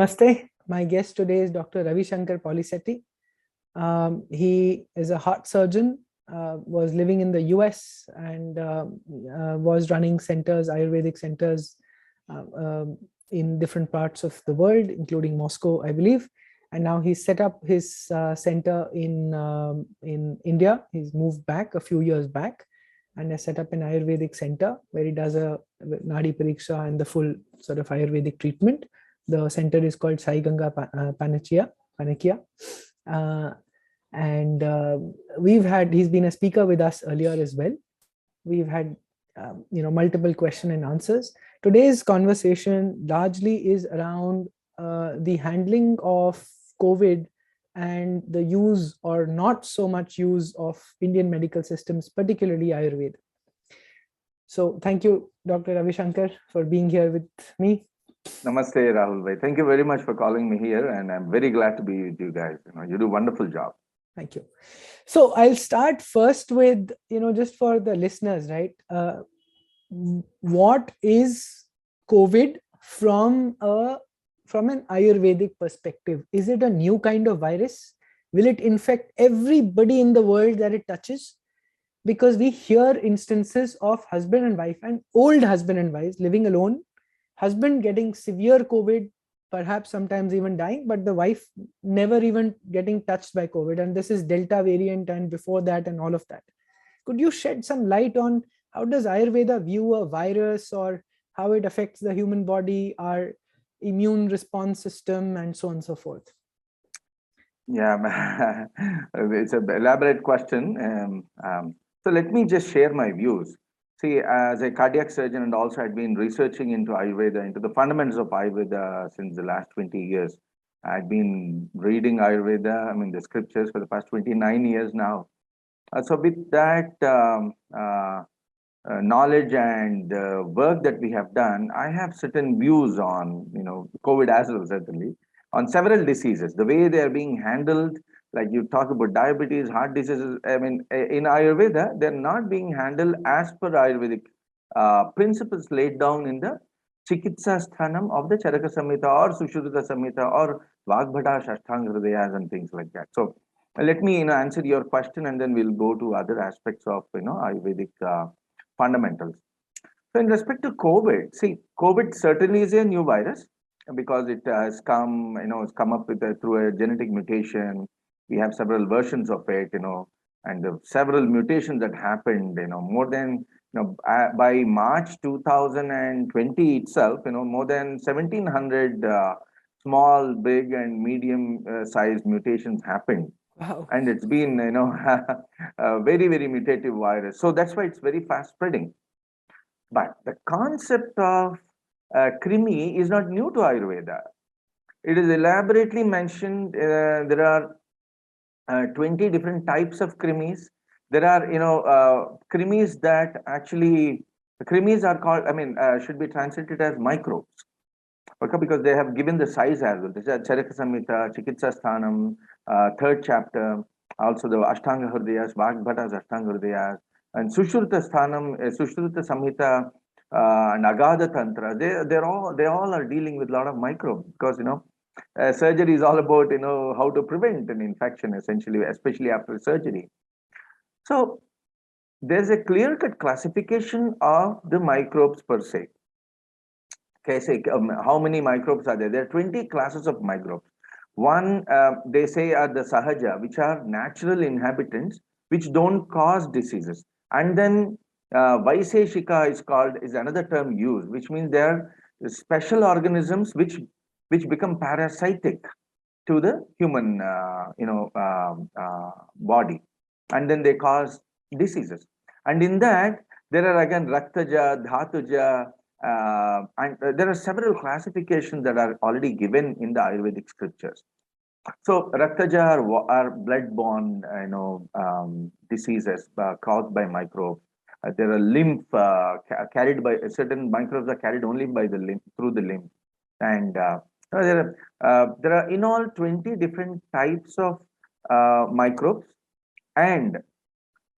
Namaste. My guest today is Dr. Ravi Shankar Polisetti. He is a heart surgeon, was living in the US and was running centers, Ayurvedic centers in different parts of the world, including Moscow, I believe. And now he's set up his center in India. He's moved back a few years back and has set up an Ayurvedic center where he does a Nadi Pariksha and the full sort of Ayurvedic treatment. The center is called Sai Ganga Panakia. And he's been a speaker with us earlier as well. We've had, multiple question and answers. Today's conversation largely is around the handling of COVID and the use or not so much use of Indian medical systems, particularly Ayurveda. So thank you, Dr. Ravi Shankar, for being here with me. Namaste, Rahul bhai. Thank you very much for calling me here, and I'm very glad to be with you guys. You do a wonderful job. Thank you. So I'll start first with, just for the listeners, right? What is COVID from an Ayurvedic perspective? Is it a new kind of virus? Will it infect everybody in the world that it touches? Because we hear instances of husband and wife and old husband and wives living alone, husband getting severe COVID, perhaps sometimes even dying, but the wife never even getting touched by COVID. And this is Delta variant and before that and all of that. Could you shed some light on how does Ayurveda view a virus or how it affects the human body, our immune response system, and so on and so forth? Yeah, it's an elaborate question. So let me just share my views. See, as a cardiac surgeon and also I'd been researching into Ayurveda, into the fundamentals of Ayurveda since the last 20 years. I'd been reading Ayurveda, the scriptures for the past 29 years now. So with that knowledge and work that we have done, I have certain views on, COVID as well, certainly, on several diseases, the way they are being handled. Like you talk about diabetes, heart diseases. In Ayurveda, they're not being handled as per Ayurvedic principles laid down in the Chikitsa Sthanam of the Charaka Samhita or Sushruta Samhita or Vagbhata Shashtanga Hridayas and things like that. So let me answer your question and then we'll go to other aspects of Ayurvedic fundamentals. So in respect to COVID, see, COVID certainly is a new virus because it has come, it's come up with through a genetic mutation. We have several versions of it, and the several mutations that happened, more than, by March 2020 itself, more than 1700 small, big, and medium sized mutations happened. Wow. And it's been, a very, very mutative virus. So that's why it's very fast spreading. But the concept of Krimi is not new to Ayurveda. It is elaborately mentioned. There are 20 different types of krimis. There are, krimis that actually, the krimis are called, should be translated as microbes. Okay, because they have given the size as well. This is Charaka Samhita, Chikitsa Sthanam, third chapter, also the Ashtanga Hridayas, Vagbhata's Ashtanga Hridayas, and Sushruta Sthanam, Sushruta Samhita, and Agadha Tantra. They all are dealing with a lot of microbes because, surgery is all about, how to prevent an infection, essentially, especially after surgery. So there's a clear-cut classification of the microbes per se. Okay, say how many microbes are there? There are 20 classes of microbes. One, they say are the Sahaja, which are natural inhabitants, which don't cause diseases. And then Vaiseshika is another term used, which means they are special organisms which become parasitic to the human body, and then they cause diseases. And in that there are again Raktaja, Dhatuja, and there are several classifications that are already given in the Ayurvedic scriptures. So Raktaja are blood-borne diseases caused by microbes. There are lymph carried by certain microbes are carried only by the lymph, through the lymph. And there are in all 20 different types of microbes, and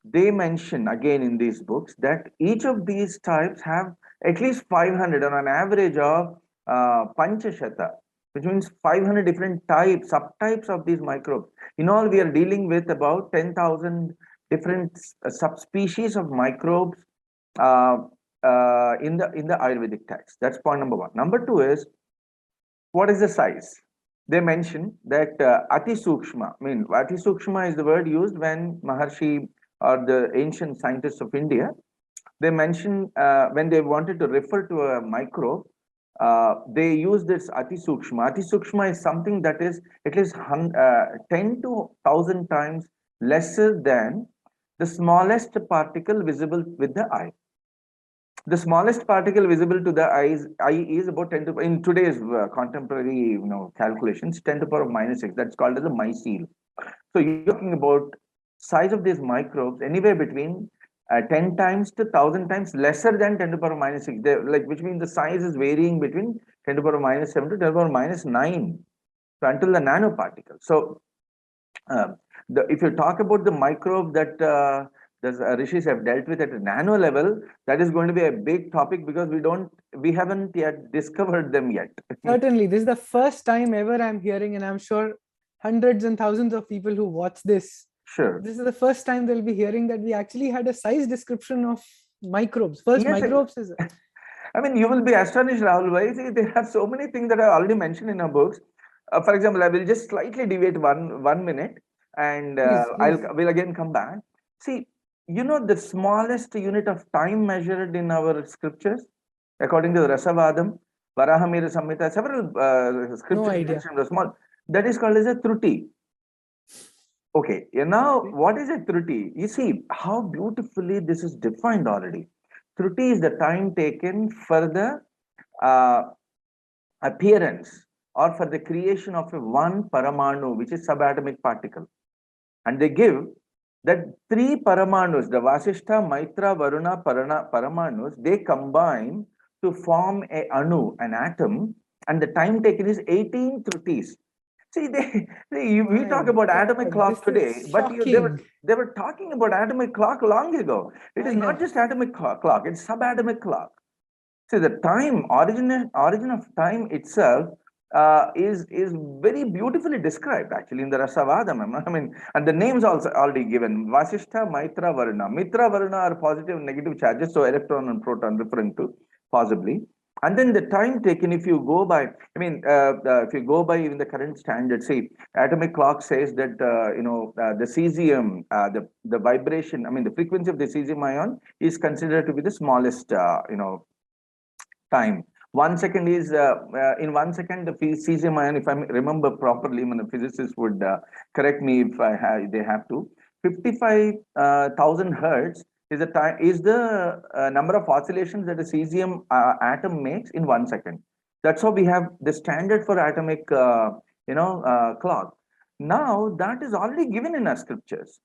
they mention again in these books that each of these types have at least 500 on an average of Panchashata, which means 500 different types, subtypes of these microbes. In all, we are dealing with about 10,000 different subspecies of microbes uh, in the Ayurvedic text. That's point number one. Number two is, what is the size? They mention that Ati Sukshma, I mean, Ati Sukshma is the word used when Maharshi or the ancient scientists of India, they mention when they wanted to refer to a microbe, they use this Ati Sukshma. Ati Sukshma is something that is at least 10 to 1,000 times lesser than the smallest particle visible with the eye. The smallest particle visible to the eye is about 10 to, in today's contemporary calculations, 10 to the power minus 6. That's called as a mycel. So you're talking about size of these microbes anywhere between 10 times to 1,000 times lesser than 10 to the power minus 6. Like, which means the size is varying between 10 to the power minus 7 to 10 to the power minus 9. So until the nanoparticle. So if you talk about the microbe that the rishis have dealt with at a nano level, that is going to be a big topic, because we haven't yet discovered them yet. Certainly, this is the first time ever I'm hearing, and I'm sure hundreds and thousands of people who watch this, Sure. this is the first time they'll be hearing that we actually had a size description of microbes. First, Yes, microbes is. I mean, you will be astonished, Rahul. Why? See, they have so many things that I already mentioned in our books. For example, I will just slightly deviate one minute, and Please. will again come back. See, the smallest unit of time measured in our scriptures, according to the Rasavadam, Varahamira Samhita, several scriptures idea. mention the small. That is called as a truti. Okay, now what is a truti? You see how beautifully this is defined already. Truti is the time taken for the appearance or for the creation of a one paramanu, which is subatomic particle. And they give that 3 paramanus, the Vasishtha, Maitra, Varuna, paramanus, they combine to form a anu, an atom, and the time taken is 18 trutis. See, we talk about atomic clock today, but they were talking about atomic clock long ago. It is not just atomic clock; it's subatomic clock. See, the origin of time itself is very beautifully described actually in the Rasavadam. I mean, and the names also already given: Vasishtha, Maitra, Varuna. Mitra, Varuna are positive and negative charges, so electron and proton referring to possibly. And then the time taken, if you go by, I mean, if you go by even the current standard, see, atomic clock says that the cesium, the vibration, I mean, the frequency of the cesium ion is considered to be the smallest, time. 1 second is in 1 second the cesium ion, if I remember properly, when the physicists would correct me if they have to. 55,000 hertz is the number of oscillations that a cesium atom makes in 1 second. That's how we have the standard for atomic clock. Now that is already given in our scriptures,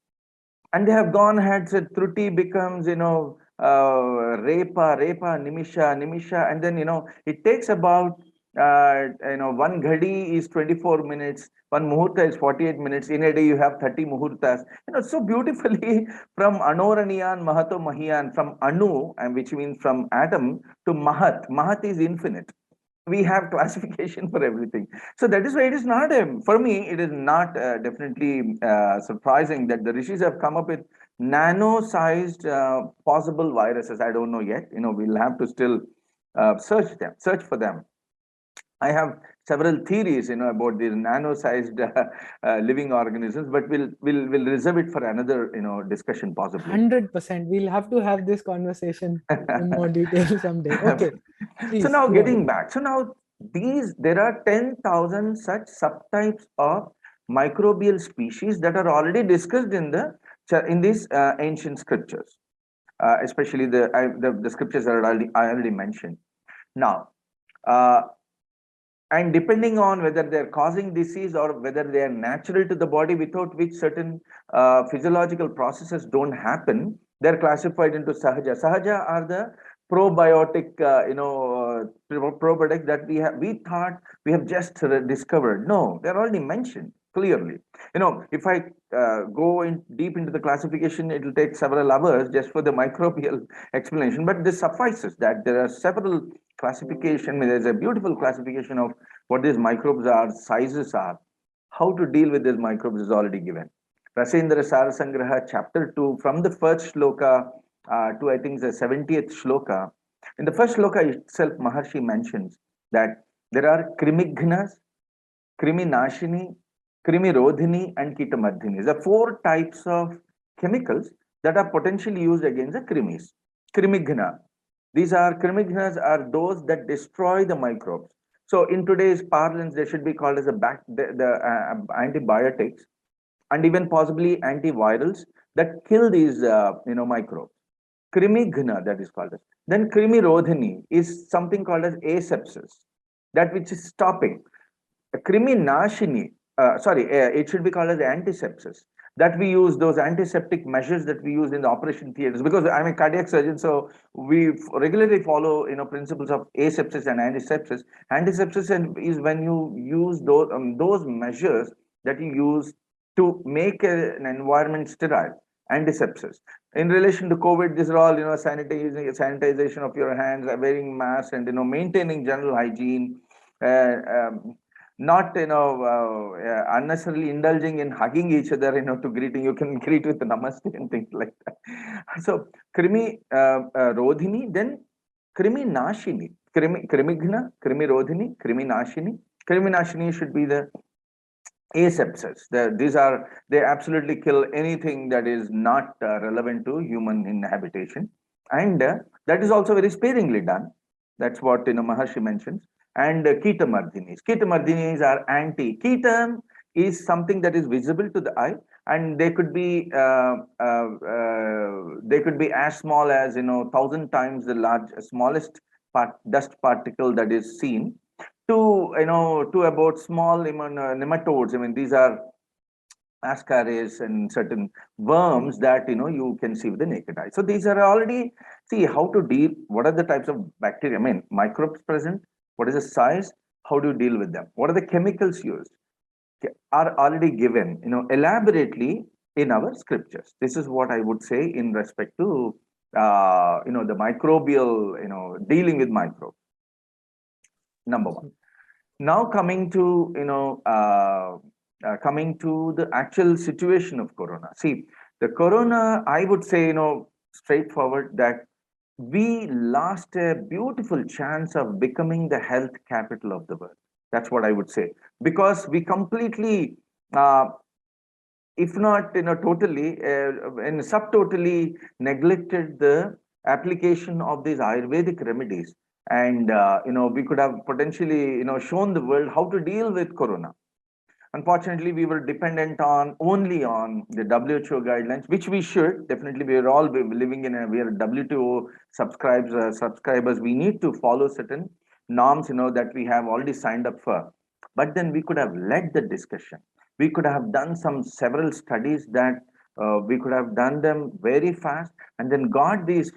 and they have gone ahead, said truti becomes repa, nimisha, and then it takes about 1 ghadi is 24 minutes, 1 muhurta is 48 minutes. In a day you have 30 muhurtas. So beautifully from Anoraniyan, Mahato Mahiyan, from Anu, and which means from atom, to Mahat. Mahat is infinite. We have classification for everything. So that is why it is not for me, it is not definitely surprising that the rishis have come up with nano-sized possible viruses. I don't know yet. We'll have to still search for them. I have several theories, about these nano-sized living organisms, but we'll reserve it for another, discussion possibly. 100%. We'll have to have this conversation in more detail someday. Okay. So now getting back. So now there are 10,000 such subtypes of microbial species that are already discussed in these ancient scriptures, especially the scriptures that I already mentioned. Now, and depending on whether they're causing disease or whether they are natural to the body, without which certain physiological processes don't happen, they're classified into sahaja. Sahaja are the probiotic, probiotic that we thought we have just discovered. No, they're already mentioned clearly. If I go deep into the classification, it will take several hours just for the microbial explanation. But this suffices that there are several classification. There's a beautiful classification of what these microbes are, sizes are, how to deal with these microbes is already given. Rasendra Sarasangraha, chapter 2, from the first shloka to I think the 70th shloka. In the first shloka itself, Maharshi mentions that there are krimignas, kriminashini, krimirodhini, and kitamardhini. The four types of chemicals that are potentially used against the krimis. Krimigna. These are krimignas are those that destroy the microbes. So in today's parlance, they should be called as the antibiotics and even possibly antivirals that kill these microbes. Krimigna, that is called as. Then krimirodhini is something called as asepsis, that which is stopping. Kriminashini, it should be called as antisepsis. That we use those antiseptic measures that we use in the operation theaters, because I'm a cardiac surgeon, so we regularly follow principles of asepsis and antisepsis. Antisepsis is when you use those measures that you use to make an environment sterile. Antisepsis. In relation to COVID, these are all sanitization of your hands, wearing masks, and maintaining general hygiene. Not unnecessarily indulging in hugging each other to greeting. You can greet with namaste and things like that. So krimi rodhini, then krimi nashini, krimigna, krimi rodhini, krimi nashini. Krimi nashini should be the asepsis. They absolutely kill anything that is not relevant to human inhabitation, and that is also very sparingly done. That's what Maharshi mentions. And ketamardhinis. Ketamardhinis are anti. Ketam is something that is visible to the eye, and they could be as small as 1,000 times the smallest dust particle that is seen, to about small nematodes. I mean, these are ascaris and certain worms that you can see with the naked eye. So these are already, see how to deal. What are the types of bacteria? I mean, microbes present. What is the size? How do you deal with them? What are the chemicals used? Are already given, elaborately in our scriptures. This is what I would say in respect to, the microbial, dealing with microbes. Number one. Now coming to, coming to the actual situation of corona. See, the corona, I would say, straightforward, that we lost a beautiful chance of becoming the health capital of the world. That's what I would say, because we completely, if not totally, and subtotally neglected the application of these Ayurvedic remedies, and we could have potentially shown the world how to deal with corona. Unfortunately, we were dependent only on the WHO guidelines, which we should definitely. We are all living in we are WTO subscribers. We need to follow certain norms, that we have already signed up for. But then we could have led the discussion. We could have done several studies that we could have done them very fast, and then got these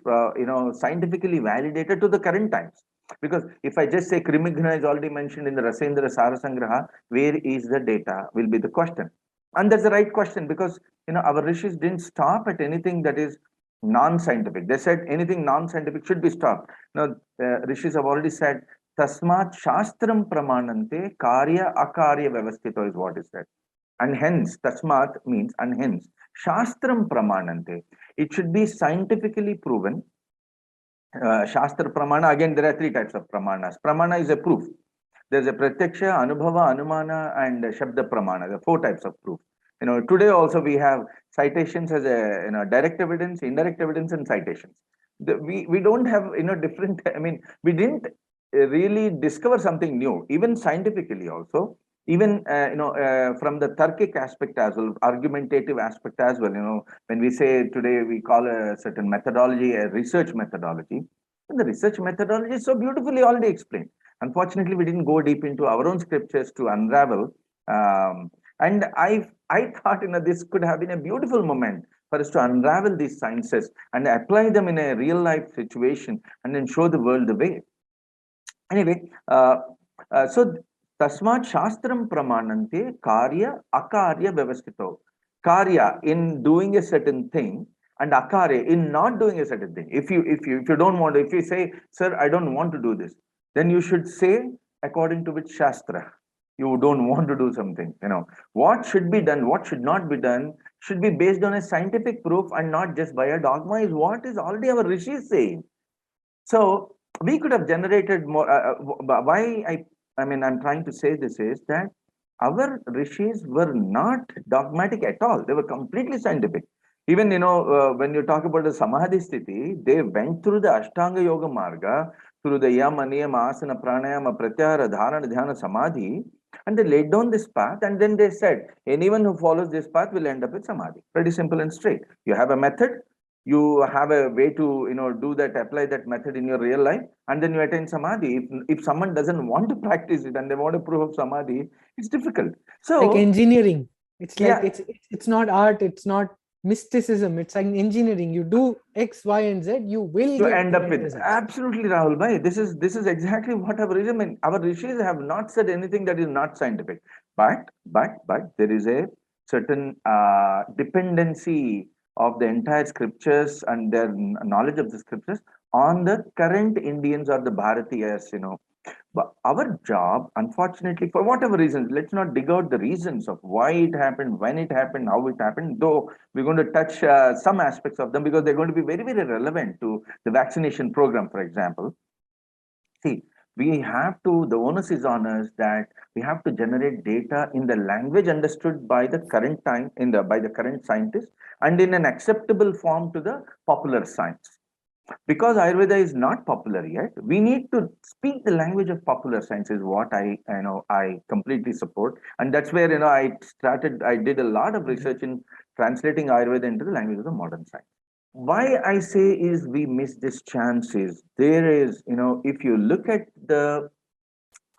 scientifically validated to the current times. Because if I just say Krimigna is already mentioned in the Rasendra Sarasangraha, where is the data will be the question. And that's the right question, because our rishis didn't stop at anything that is non-scientific. They said anything non-scientific should be stopped. Now, rishis have already said, Tasmat Shastram Pramanante Karya Akarya Vyavasthito is what is said. And hence, Tasmat means and hence. Shastram Pramanante. It should be scientifically proven. Shastra Pramana, again, there are three types of Pramanas. Pramana is a proof. There's a Pratyaksha, Anubhava, Anumana, and Shabda Pramana. There are four types of proof. Today also we have citations as a direct evidence, indirect evidence, and citations. We don't have different. I mean, we didn't really discover something new, even scientifically also. Even from the Tarkic aspect as well, argumentative aspect as well. When we say today we call a certain methodology a research methodology, and the research methodology is so beautifully already explained. Unfortunately, we didn't go deep into our own scriptures to unravel. And I thought this could have been a beautiful moment for us to unravel these sciences and apply them in a real life situation, and then show the world the way. Anyway, so Tasmat Shastram Pramanante Karya Akarya Vyavasthito. Karya in doing a certain thing, and Akarya in not doing a certain thing. If you don't want to, if you say, sir, I don't want to do this, then you should say according to which Shastra you don't want to do something. What should be done, what should not be done, should be based on a scientific proof and not just by a dogma, is what is already our rishis saying. So we could have generated more. Why I'm trying to say this is that our rishis were not dogmatic at all. They were completely scientific. Even when you talk about the samadhi sthiti, they went through the Ashtanga Yoga Marga, through the yama, niyama, asana, pranayama, pratyahara, dharana, dhyana, samadhi, and they laid down this path. And then they said, anyone who follows this path will end up with samadhi. Pretty simple and straight. You have a method, you have a way to do that, apply that method in your real life, and then you attain samadhi. If someone doesn't want to practice it and they want to prove of samadhi, it's difficult. Like So engineering. It's like yeah, it's not art, it's not mysticism, it's like engineering. You do X, Y, and Z, you will you get end the up end with, result. absolutely, Rahul bhai, this is exactly what our rishis, our rishis have not said anything that is not scientific, but there is a certain dependency of the entire scriptures and their knowledge of the scriptures on the current Indians or the Bharatiyas. But our job, unfortunately, for whatever reasons, let's not dig out the reasons of why it happened, when it happened, how it happened, though we're going to touch some aspects of them because they're going to be very, very relevant to the vaccination program, for example. See, we have to, the onus is on us that we have to generate data in the language understood by the current time, by the current scientists, and in an acceptable form to the popular science. Because Ayurveda is not popular yet, we need to speak the language of popular science is what I completely support. And that's where I did a lot of research in translating Ayurveda into the language of the modern science. Why I say is we miss this chance is there is, if you look at the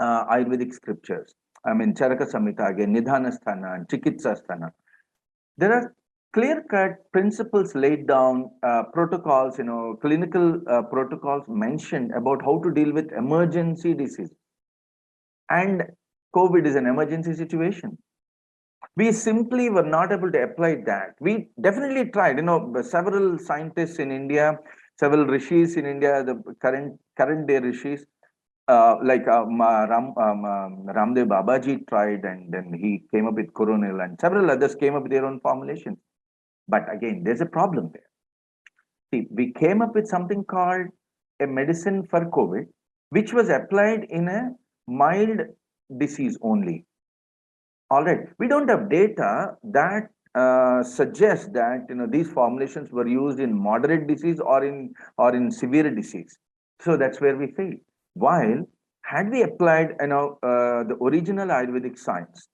Ayurvedic scriptures, Charaka Samhita again, Nidhanasthana and Chikitsasthana, there are clear-cut principles laid down, protocols, clinical protocols mentioned about how to deal with emergency disease. And COVID is an emergency situation. We simply were not able to apply that. We definitely tried, several scientists in India, several rishis in India, the current day rishis, like Ramdev Babaji tried, and then he came up with Coronil, and several others came up with their own formulations. But again, there's a problem there. See, we came up with something called a medicine for COVID, which was applied in a mild disease only. All right, we don't have data that suggests that these formulations were used in moderate disease or in severe disease. So that's where we failed. While had we applied the original Ayurvedic science,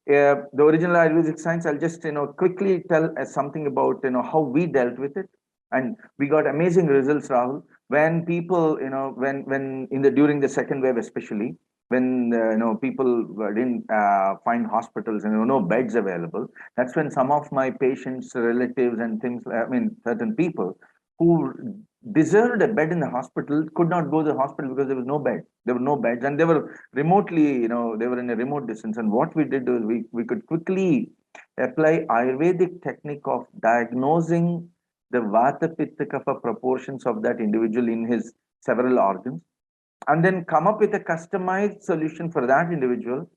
the original Ayurvedic science, I'll just quickly tell something about how we dealt with it, and we got amazing results, Rahul. When people, when in the during the second wave, especially when people didn't find hospitals and there were no beds available, that's when some of my patients, relatives, and things. Certain people who deserved a bed in the hospital could not go to the hospital because there was no bed. There were no beds, and they were remotely, they were in a remote distance. And what we did was we could quickly apply Ayurvedic technique of diagnosing the Vata Pitta Kapha proportions of that individual in his several organs, and then come up with a customized solution for that individual.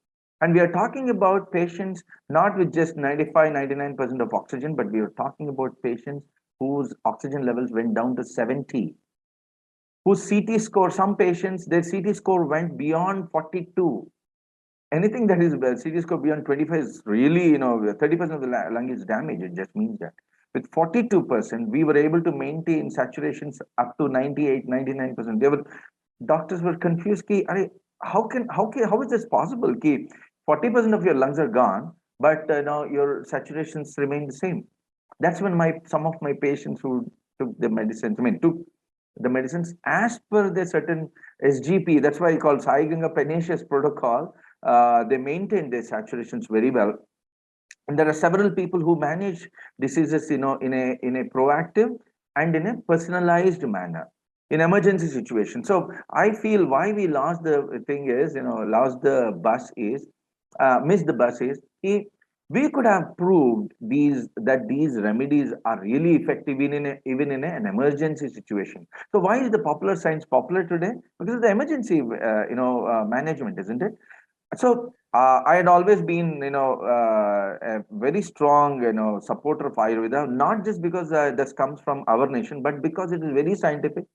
And we are talking about patients not with just 95, 99% of oxygen, but we are talking about patients whose oxygen levels went down to 70, whose CT score, some patients, their CT score went beyond 42. Anything that is CT score beyond 25 is really, 30% of the lung is damaged. It just means that. With 42%, we were able to maintain saturations up to 98, 99%. Doctors were confused. How is this possible? 40% of your lungs are gone, but now your saturations remain the same. That's when some of my patients who took the medicines, took the medicines as per the certain SGP. That's why I call Sai Ganga Pernicious protocol. They maintain their saturations very well. And there are several people who manage diseases, in a proactive and in a personalized manner in emergency situations. So I feel why we lost the thing is, lost the bus is, missed the bus is, We could have proved these remedies are really effective even in an emergency situation. So why is the popular science popular today? Because of the emergency, management, isn't it? So I had always been, a very strong, supporter of Ayurveda, not just because this comes from our nation, but because it is very scientific.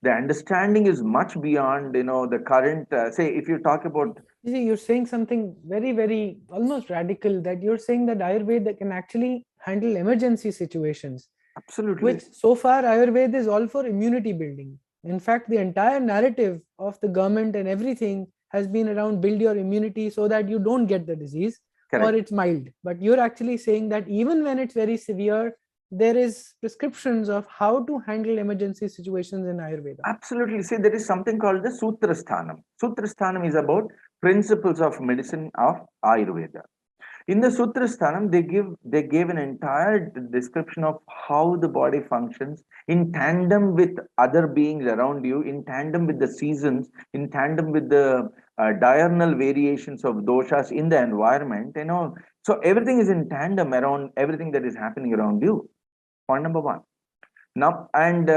The understanding is much beyond, the current. Say, if you talk about You see, you're saying something very, very almost radical, that you're saying that Ayurveda can actually handle emergency situations, absolutely which so far Ayurveda is all for immunity building. In fact, the entire narrative of the government and everything has been around build your immunity so that you don't get the disease or correct. it's mild. But you're actually saying that even when it's very severe, there is prescriptions of how to handle emergency situations in Ayurveda. Absolutely. See, there is something called the Sutrasthanam. Sutrasthanam is about principles of medicine of Ayurveda. In the Sutrasthanam, they gave an entire description of how the body functions in tandem with other beings around you, in tandem with the seasons, in tandem with the diurnal variations of doshas in the environment. So everything is in tandem around everything that is happening around you. Point number one. Now, and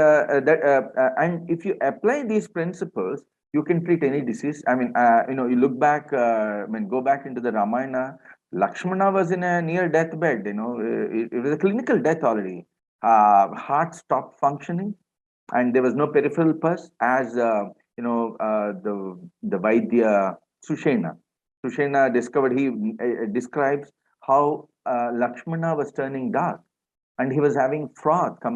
if you apply these principles, you can treat any disease. I mean, you look back, go back into the Ramayana. Lakshmana was in a near deathbed. It was a clinical death already. Heart stopped functioning, and there was no peripheral pulse. As the Vaidya Sushena, discovered. He describes how Lakshmana was turning dark and he was having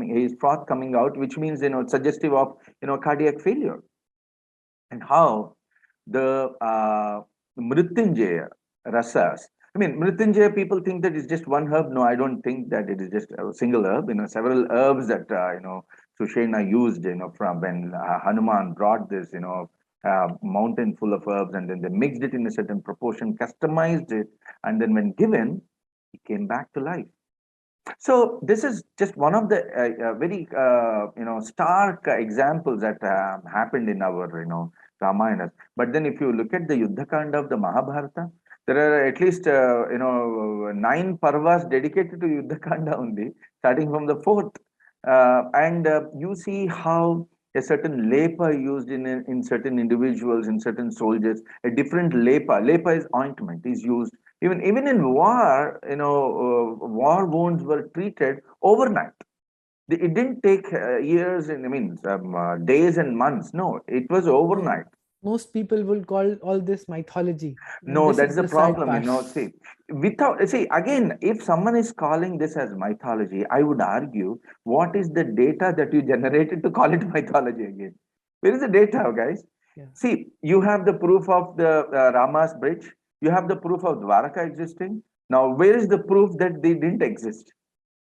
his froth coming out, which means, suggestive of, cardiac failure. And how the Mrityunjaya rasas, I mean, Mrityunjaya, people think that it's just one herb. No, I don't think that it is just a single herb. Several herbs that, Sushena used, from when Hanuman brought this, mountain full of herbs, and then they mixed it in a certain proportion, customized it, and then when given, he came back to life. So this is just one of the very stark examples that happened in our Ramayana. But then if you look at the Yuddha Kanda of the Mahabharata, there are at least 9 parvas dedicated to Yuddha Kanda only, starting from the fourth. And you see how a certain lepa used in certain individuals, in certain soldiers, a different lepa is ointment, is used even in war. War wounds were treated overnight. It didn't take years and days and months. No, it was overnight. Most people will call all this mythology. No, This that's is the the sad problem. part. See, again, if someone is calling this as mythology, I would argue, what is the data that you generated to call it mythology again? Where is the data, guys? Yeah. See, you have the proof of the Rama's bridge. You have the proof of Dwaraka existing. Now, where is the proof that they didn't exist?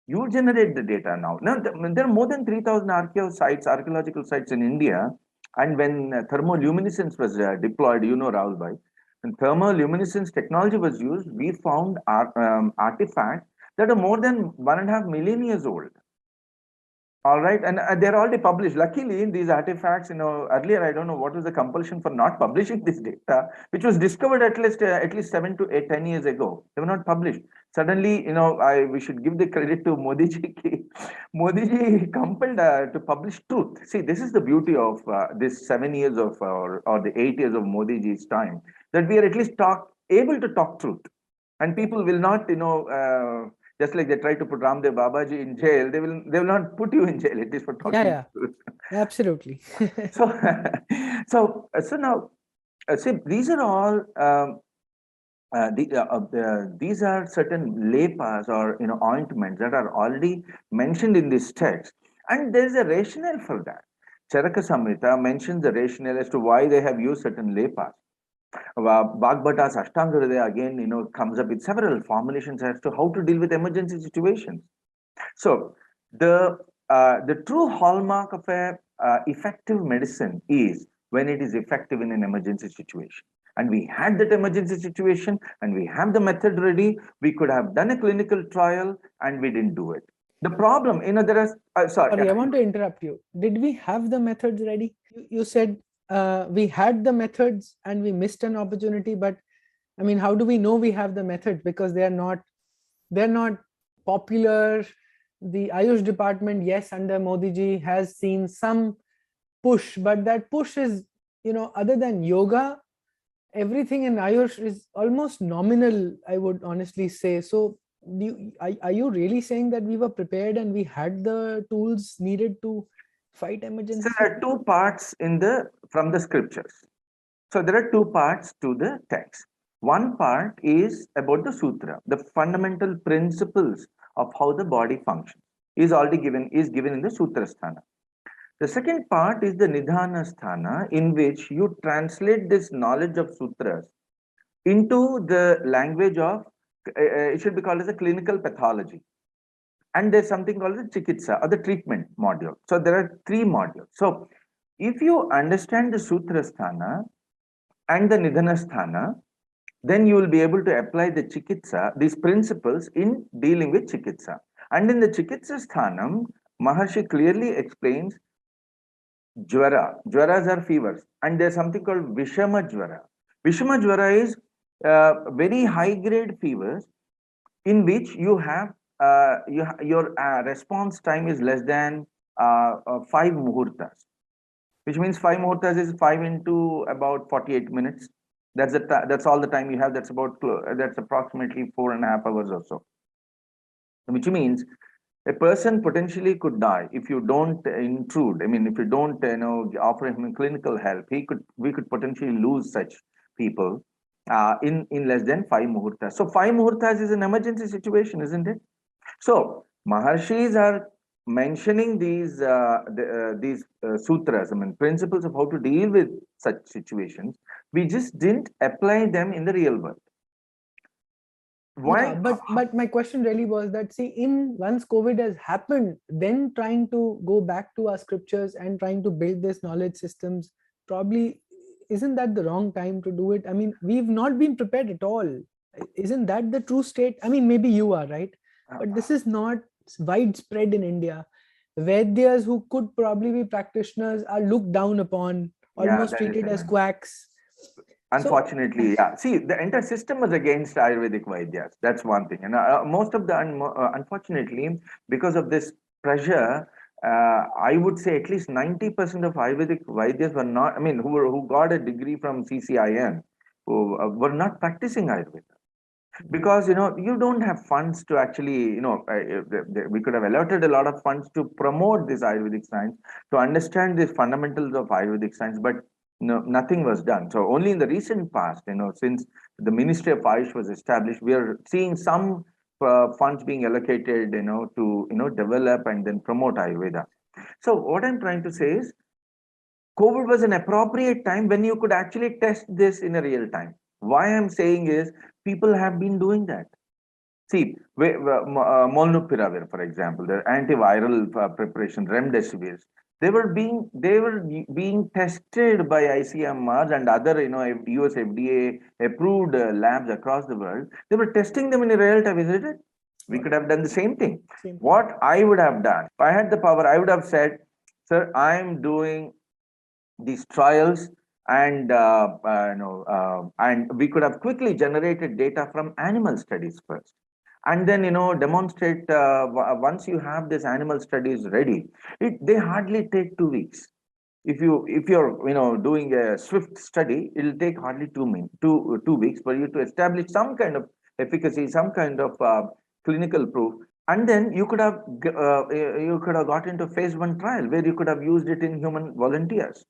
You generate the data now. Now, there are more than 3,000 archaeological sites in India. And when thermoluminescence was deployed, Rahul Bhai, when thermoluminescence technology was used, we found artifacts that are more than 1.5 million years old. All right, and they're already published. Luckily, in these artifacts, earlier I don't know what was the compulsion for not publishing this data, which was discovered at least 7 to 8, 10 years ago. They were not published. Suddenly, we should give the credit to Modi ji. Modi ji compelled to publish truth. See, this is the beauty of this 7 years of or the 8 years of Modi ji's time, that we are at least able to talk truth, and people will not, just like they try to put Ramdev Babaji in jail, they will not put you in jail, at least for talking. Yeah, absolutely. So, so now, see, these are all these are certain lepas or ointments that are already mentioned in this text, and there is a rationale for that. Charaka Samhita mentions the rationale as to why they have used certain lepas. Bhagbata's Ashtanga Hridaya again, comes up with several formulations as to how to deal with emergency situations. So the true hallmark of a effective medicine is when it is effective in an emergency situation. And we had that emergency situation, and we have the method ready. We could have done a clinical trial, and we didn't do it. The problem, there are. Sorry, I want to interrupt you. Did we have the methods ready? You said we had the methods and we missed an opportunity, but I mean, how do we know we have the methods? Because they are not they're not popular. The Ayush department, yes, under Modi ji has seen some push, but that push is, other than yoga, everything in Ayush is almost nominal, I would honestly say. So are you really saying that we were prepared and we had the tools needed to fight So emergency? there are two parts from the scriptures. So there are two parts to the text. One part is about the sutra, the fundamental principles of how the body functions is given in the sutra sthana. The second part is the nidhana sthana, in which you translate this knowledge of sutras into the language of it should be called as a clinical pathology. And there's something called the chikitsa or the treatment module. So there are three modules. So if you understand the sutra sthana and the nidhana sthana, then you will be able to apply the chikitsa, these principles in dealing with chikitsa. And in the chikitsa sthanam, Maharshi clearly explains jwara. Jwaras are fevers. And there's something called Vishama jwara. Vishama jwara is very high grade fevers in which you have your response time is less than 5 muhurtas, which means 5 muhurtas is 5 into about 48 minutes. That's all the time you have. That's approximately 4.5 hours or so. Which means a person potentially could die if you don't intrude. I mean, if you don't offer him clinical help, we could potentially lose such people in less than 5 muhurtas. So 5 muhurtas is an emergency situation, isn't it? So Maharshis are mentioning these sutras, I mean, principles of how to deal with such situations. We just didn't apply them in the real world. Yeah, Why? but my question really was that, see, in once COVID has happened, then trying to go back to our scriptures and trying to build this knowledge systems, probably isn't that the wrong time to do it? I mean, we've not been prepared at all. Isn't that the true state? I mean, maybe you are right, but this is not widespread in India. Vaidyas who could probably be practitioners are looked down upon, Yeah, almost that is treated as right. quacks. So Unfortunately, yeah. See, the entire system was against Ayurvedic Vaidyas. That's one thing. And most of unfortunately, because of this pressure, I would say at least 90% of Ayurvedic Vaidyas were not, I mean, who got a degree from CCIN, who were not practicing Ayurveda. Because, you don't have funds to actually, we could have allotted a lot of funds to promote this Ayurvedic science, to understand the fundamentals of Ayurvedic science, but no, nothing was done. So only in the recent past, since the Ministry of Ayush was established, we are seeing some funds being allocated, to, develop and then promote Ayurveda. So what I'm trying to say is, COVID was an appropriate time when you could actually test this in a real time. Why I'm saying is, people have been doing that. See, Molnupiravir, for example, the antiviral preparation, remdesivir, they were being tested by ICMR and other, US FDA approved labs across the world. They were testing them in a real time, isn't it? We could have done the same thing. same thing. What I would have done, if I had the power, I would have said, sir, I'm doing these trials, and and we could have quickly generated data from animal studies first, and then demonstrate once you have this animal studies ready, they hardly take 2 weeks. If you're doing a swift study, it'll take hardly 2 weeks for you to establish some kind of efficacy, some kind of clinical proof. And then you could have got into phase 1 trial where you could have used it in human volunteers,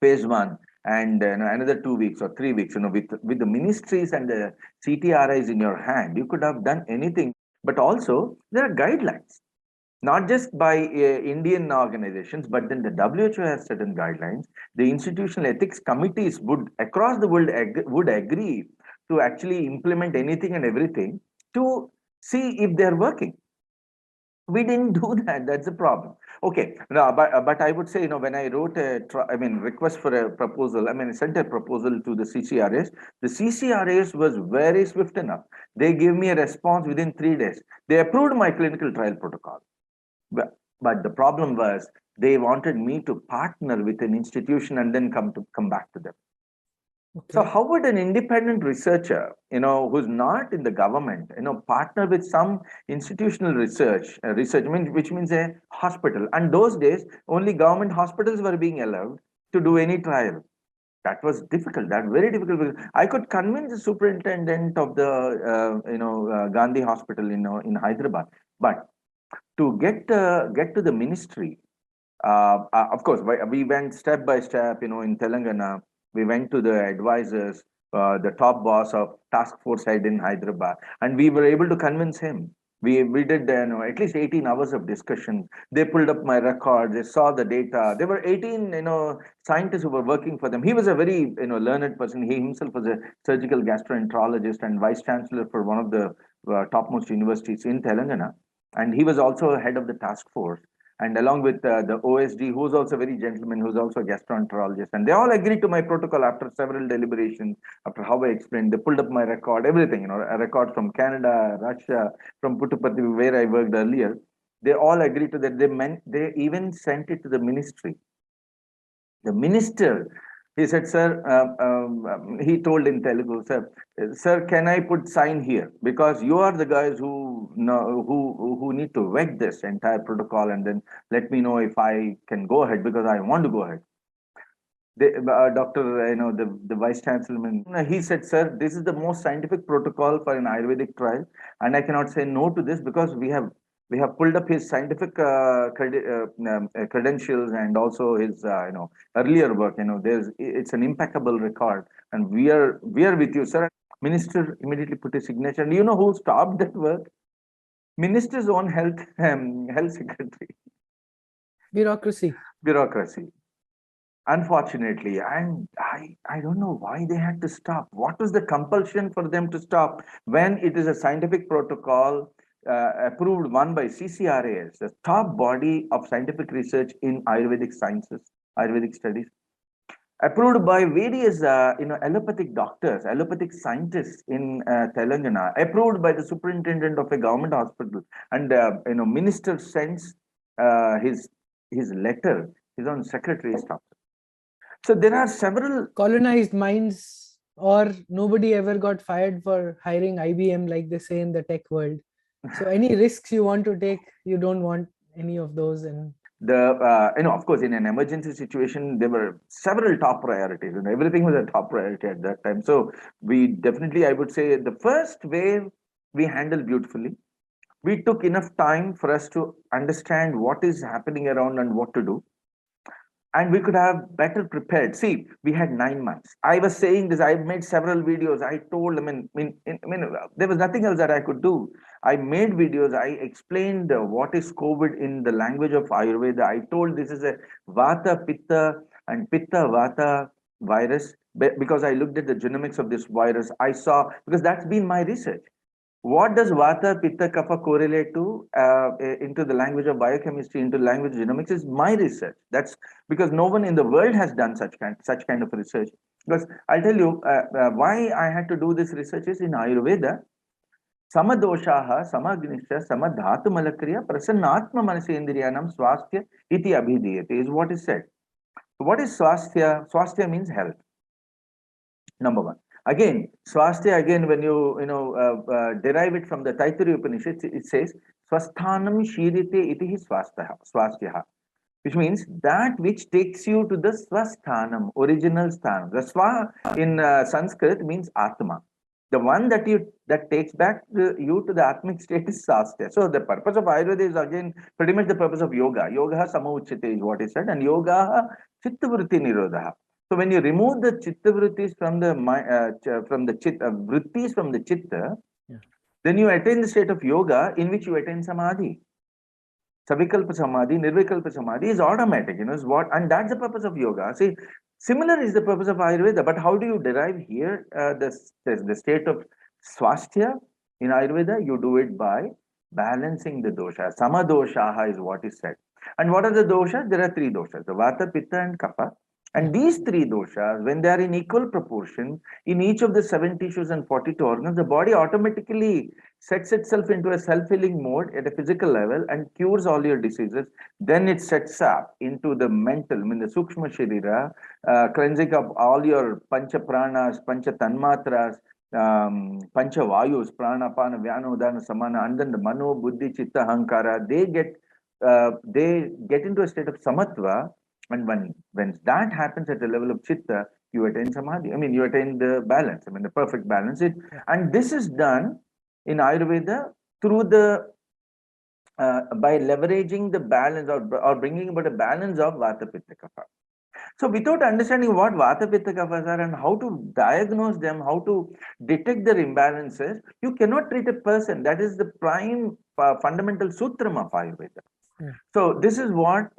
phase 1, and another 2 weeks or 3 weeks, with the ministries and the CTRIs in your hand, you could have done anything. But also there are guidelines, not just by Indian organizations, but then the WHO has certain guidelines. The institutional ethics committees would across the world would agree to actually implement anything and everything to see if they're working. We didn't do that. That's the problem. Okay, no, but I would say, when I wrote request for a proposal, I sent a proposal to the CCRAs. The CCRAs was very swift enough. They gave me a response within 3 days. They approved my clinical trial protocol. But the problem was, they wanted me to partner with an institution and then come back to them. So Okay. how would an independent researcher, who's not in the government, partner with some institutional research, which means a hospital. And those days, only government hospitals were being allowed to do any trial. That was difficult. That very difficult. I could convince the superintendent of the, Gandhi Hospital, in Hyderabad, but to get to the ministry, of course, we went step by step, in Telangana. We went to the advisors, the top boss of task force head in Hyderabad, and we were able to convince him. We did, at least 18 hours of discussion. They pulled up my records. They saw the data. There were 18, scientists who were working for them. He was a very, learned person. He himself was a surgical gastroenterologist and vice chancellor for one of the topmost universities in Telangana. And he was also head of the task force, and along with the OSD, who's also very gentleman, who's also a gastroenterologist. And they all agreed to my protocol after several deliberations, after how I explained. They pulled up my record, everything, a record from Canada, Russia, from Puttaparthi, where I worked earlier. They all agreed to that. They even sent it to the ministry. The minister, he said, sir, he told in Telugu, sir, can I put sign here? Because you are the guys who know, who need to vet this entire protocol, and then let me know if I can go ahead, because I want to go ahead. Doctor, the vice chancellor, he said, sir, this is the most scientific protocol for an Ayurvedic trial, and I cannot say no to this, because we have pulled up his scientific credentials, and also his earlier work. It's an impeccable record, and we are with you, sir. Minister immediately put a signature, and you know who stopped that work? Minister's own health secretary. Bureaucracy. Unfortunately, and I don't know why they had to stop. What was the compulsion for them to stop when it is a scientific protocol approved one by CCRAS, the top body of scientific research in Ayurvedic sciences, Ayurvedic studies, approved by various allopathic doctors, allopathic scientists in Telangana, approved by the superintendent of a government hospital, and minister sends his letter, his own secretary stopped. So there are several Colonized minds, or nobody ever got fired for hiring IBM, like they say in the tech world. So any risks you want to take, you don't want any of those. And of course, in an emergency situation, there were several top priorities, and everything was a top priority at that time. So we definitely, I would say, the first wave we handled beautifully. We took enough time for us to understand what is happening around and what to do, and we could have better prepared. See, we had 9 months. I was saying this. I made several videos. I told. There was nothing else that I could do. I made videos. I explained what is COVID in the language of Ayurveda. I told this is a Vata, Pitta, and Pitta Vata virus, because I looked at the genomics of this virus. I saw, because that's been my research. What does Vata, Pitta, Kapha correlate to into the language of biochemistry, into language genomics, is my research. That's because no one in the world has done such kind of research. Because I'll tell you why I had to do this research is in Ayurveda. Samadoshaha, Samagnisha, Samadhatu Malakriya, Prasannatma Manasendriyanam Swasthya iti abhidiyate is what is said. What is Swasthya? Swasthya means health. Number one. Again, swasthya, again, when you derive it from the Taittiriya Upanishad, it says swasthanam shirite iti swasthya, which means that which takes you to the swasthanam, original sthanam. The swa in Sanskrit means atma. The one that takes back you to the atmic state is swasthya. So the purpose of Ayurveda is again pretty much the purpose of yoga. Yoga samauchyate is what is said, and yoga chittavritti nirodha. So when you remove the chitta vrittis from the vrittis from the chitta, then you attain the state of yoga in which you attain samadhi. Savikalpa samadhi, nirvikalpa samadhi is automatic, is what, and that's the purpose of yoga. See, similar is the purpose of Ayurveda, but how do you derive here the state of swasthya in Ayurveda? You do it by balancing the dosha. Samadoshaha is what is said. And what are the doshas? There are three doshas: the Vata, Pitta, and Kapha. And these three doshas, when they are in equal proportion in each of the 7 tissues and 42 organs, the body automatically sets itself into a self-healing mode at a physical level and cures all your diseases. Then it sets up into the mental, I mean the Sukshma Sharira, cleansing up all your Pancha Pranas, Pancha Tanmatras, Pancha Vayus, Prana, Pana, Vyana, Udana, Samana, and then the Mano, Buddhi, Chitta, Hankara, they get into a state of Samatva. And when that happens at the level of Chitta, you attain Samadhi. I mean, you attain the balance, I mean, the perfect balance. And this is done in Ayurveda through by leveraging the balance or bringing about a balance of Vata, Pitta, Kapha. So without understanding what Vata, Pitta, Kaphas are and how to diagnose them, how to detect their imbalances, you cannot treat a person. That is the prime fundamental sutram of Ayurveda. So this is what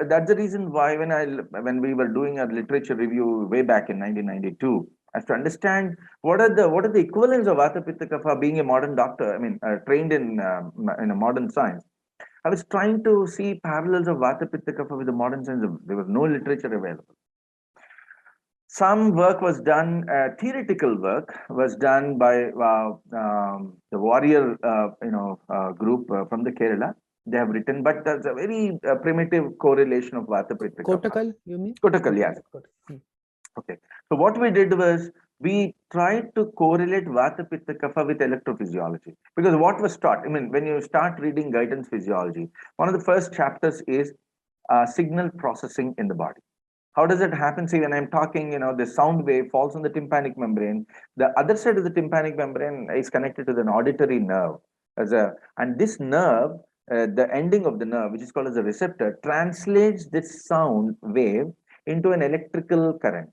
that's the reason why when we were doing a literature review way back in 1992, as to understand what are the equivalents of Vata, Pitta, Kapha, being a modern doctor. I mean, trained in a modern science. I was trying to see parallels of Vata, Pitta, Kapha with the modern science. There was no literature available. Some work was done, theoretical work was done by the warrior, group from the Kerala. They have written, but there's a very primitive correlation of Vata, Pitta, Kapha. Kotakal, you mean? Kotakal, yes. Okay. So what we did was we tried to correlate Vata, Pitta, Kapha with electrophysiology. Because what was taught, I mean, when you start reading guidance physiology, one of the first chapters is signal processing in the body. How does it happen? See, when I'm talking, the sound wave falls on the tympanic membrane. The other side of the tympanic membrane is connected to an auditory nerve. And this nerve, the ending of the nerve, which is called as a receptor, translates this sound wave into an electrical current.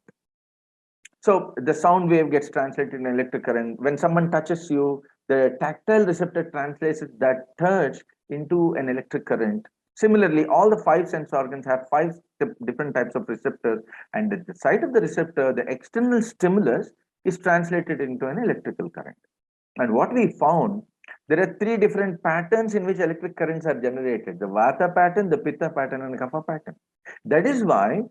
So the sound wave gets translated in electric current. When someone touches you, the tactile receptor translates that touch into an electric current. Similarly, all the 5 sense organs have 5 different types of receptors, and at the site of the receptor, the external stimulus is translated into an electrical current. And what we found, there are 3 different patterns in which electric currents are generated: the Vata pattern, the Pitta pattern, and the Kapha pattern. That is why,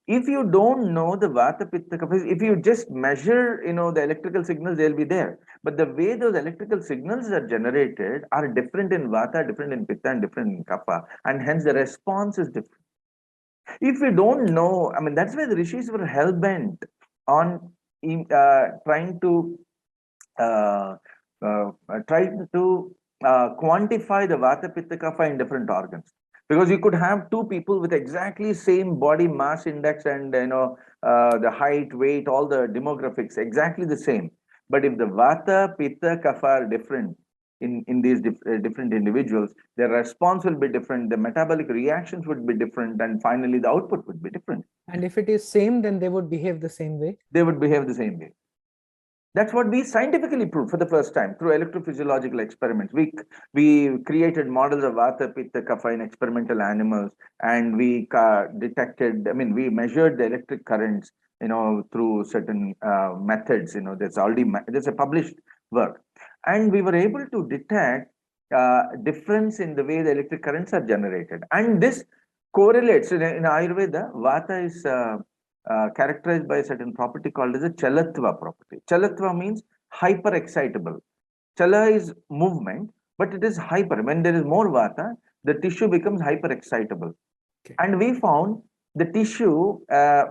if you don't know the Vata, Pitta, Kapha, if you just measure, the electrical signals, they'll be there. But the way those electrical signals are generated are different in Vata, different in Pitta, and different in Kapha. And hence the response is different. If we don't know, I mean, that's why the rishis were hell-bent on trying to quantify the Vata, Pitta, Kapha in different organs. Because you could have 2 people with exactly same body mass index and the height, weight, all the demographics exactly the same. But if the Vata, Pitta, Kapha are different in these different individuals, their response will be different, the metabolic reactions would be different, and finally the output would be different. And if it is same, then they would behave the same way? They would behave the same way. That's what we scientifically proved for the first time through electrophysiological experiments. We created models of Vata, Pitta, Kapha in experimental animals, and we detected, I mean, we measured the electric currents, through certain methods. There's a published work, and we were able to detect difference in the way the electric currents are generated. And this correlates in Ayurveda. Vata is characterized by a certain property called as a chalatva property. Chalatva means hyper excitable. Chala is movement, but it is hyper. When there is more Vata, the tissue becomes hyper excitable. Okay. And we found the tissue,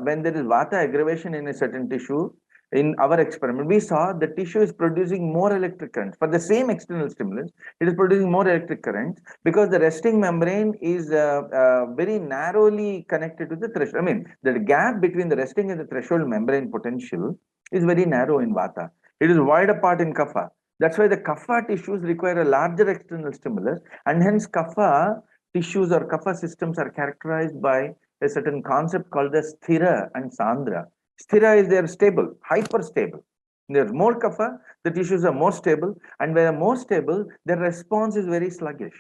when there is Vata aggravation in a certain tissue, in our experiment, we saw the tissue is producing more electric currents. For the same external stimulus, it is producing more electric currents because the resting membrane is very narrowly connected to the threshold. I mean, the gap between the resting and the threshold membrane potential is very narrow in Vata. It is wide apart in Kapha. That's why the Kapha tissues require a larger external stimulus, and hence Kapha tissues or Kapha systems are characterized by a certain concept called the Sthira and Sandra. Sthira is they are stable, hyper stable. There's more Kapha, the tissues are more stable, and when they are more stable, their response is very sluggish.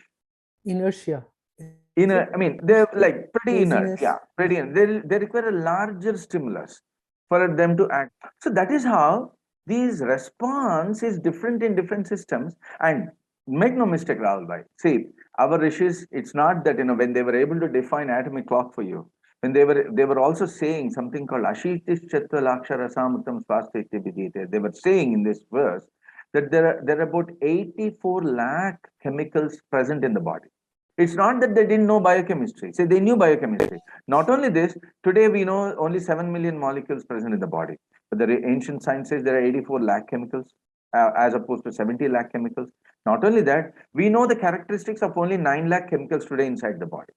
Inertia. I mean, they're like pretty inert. Yeah, pretty inert. They require a larger stimulus for them to act. So that is how these response is different in different systems. And make no mistake, Rahul bhai. See, our rishis, it's not that, when they were able to define atomic clock for you, when they were also saying something called Ashitis Chattva Lakshara Samutam Swasthya Vidite. They were saying in this verse that there are about 84 lakh chemicals present in the body. It's not that they didn't know biochemistry. Say they knew biochemistry. Not only this, today we know only 7 million molecules present in the body. But the ancient science says there are 84 lakh chemicals as opposed to 70 lakh chemicals. Not only that, we know the characteristics of only 9 lakh chemicals today inside the body.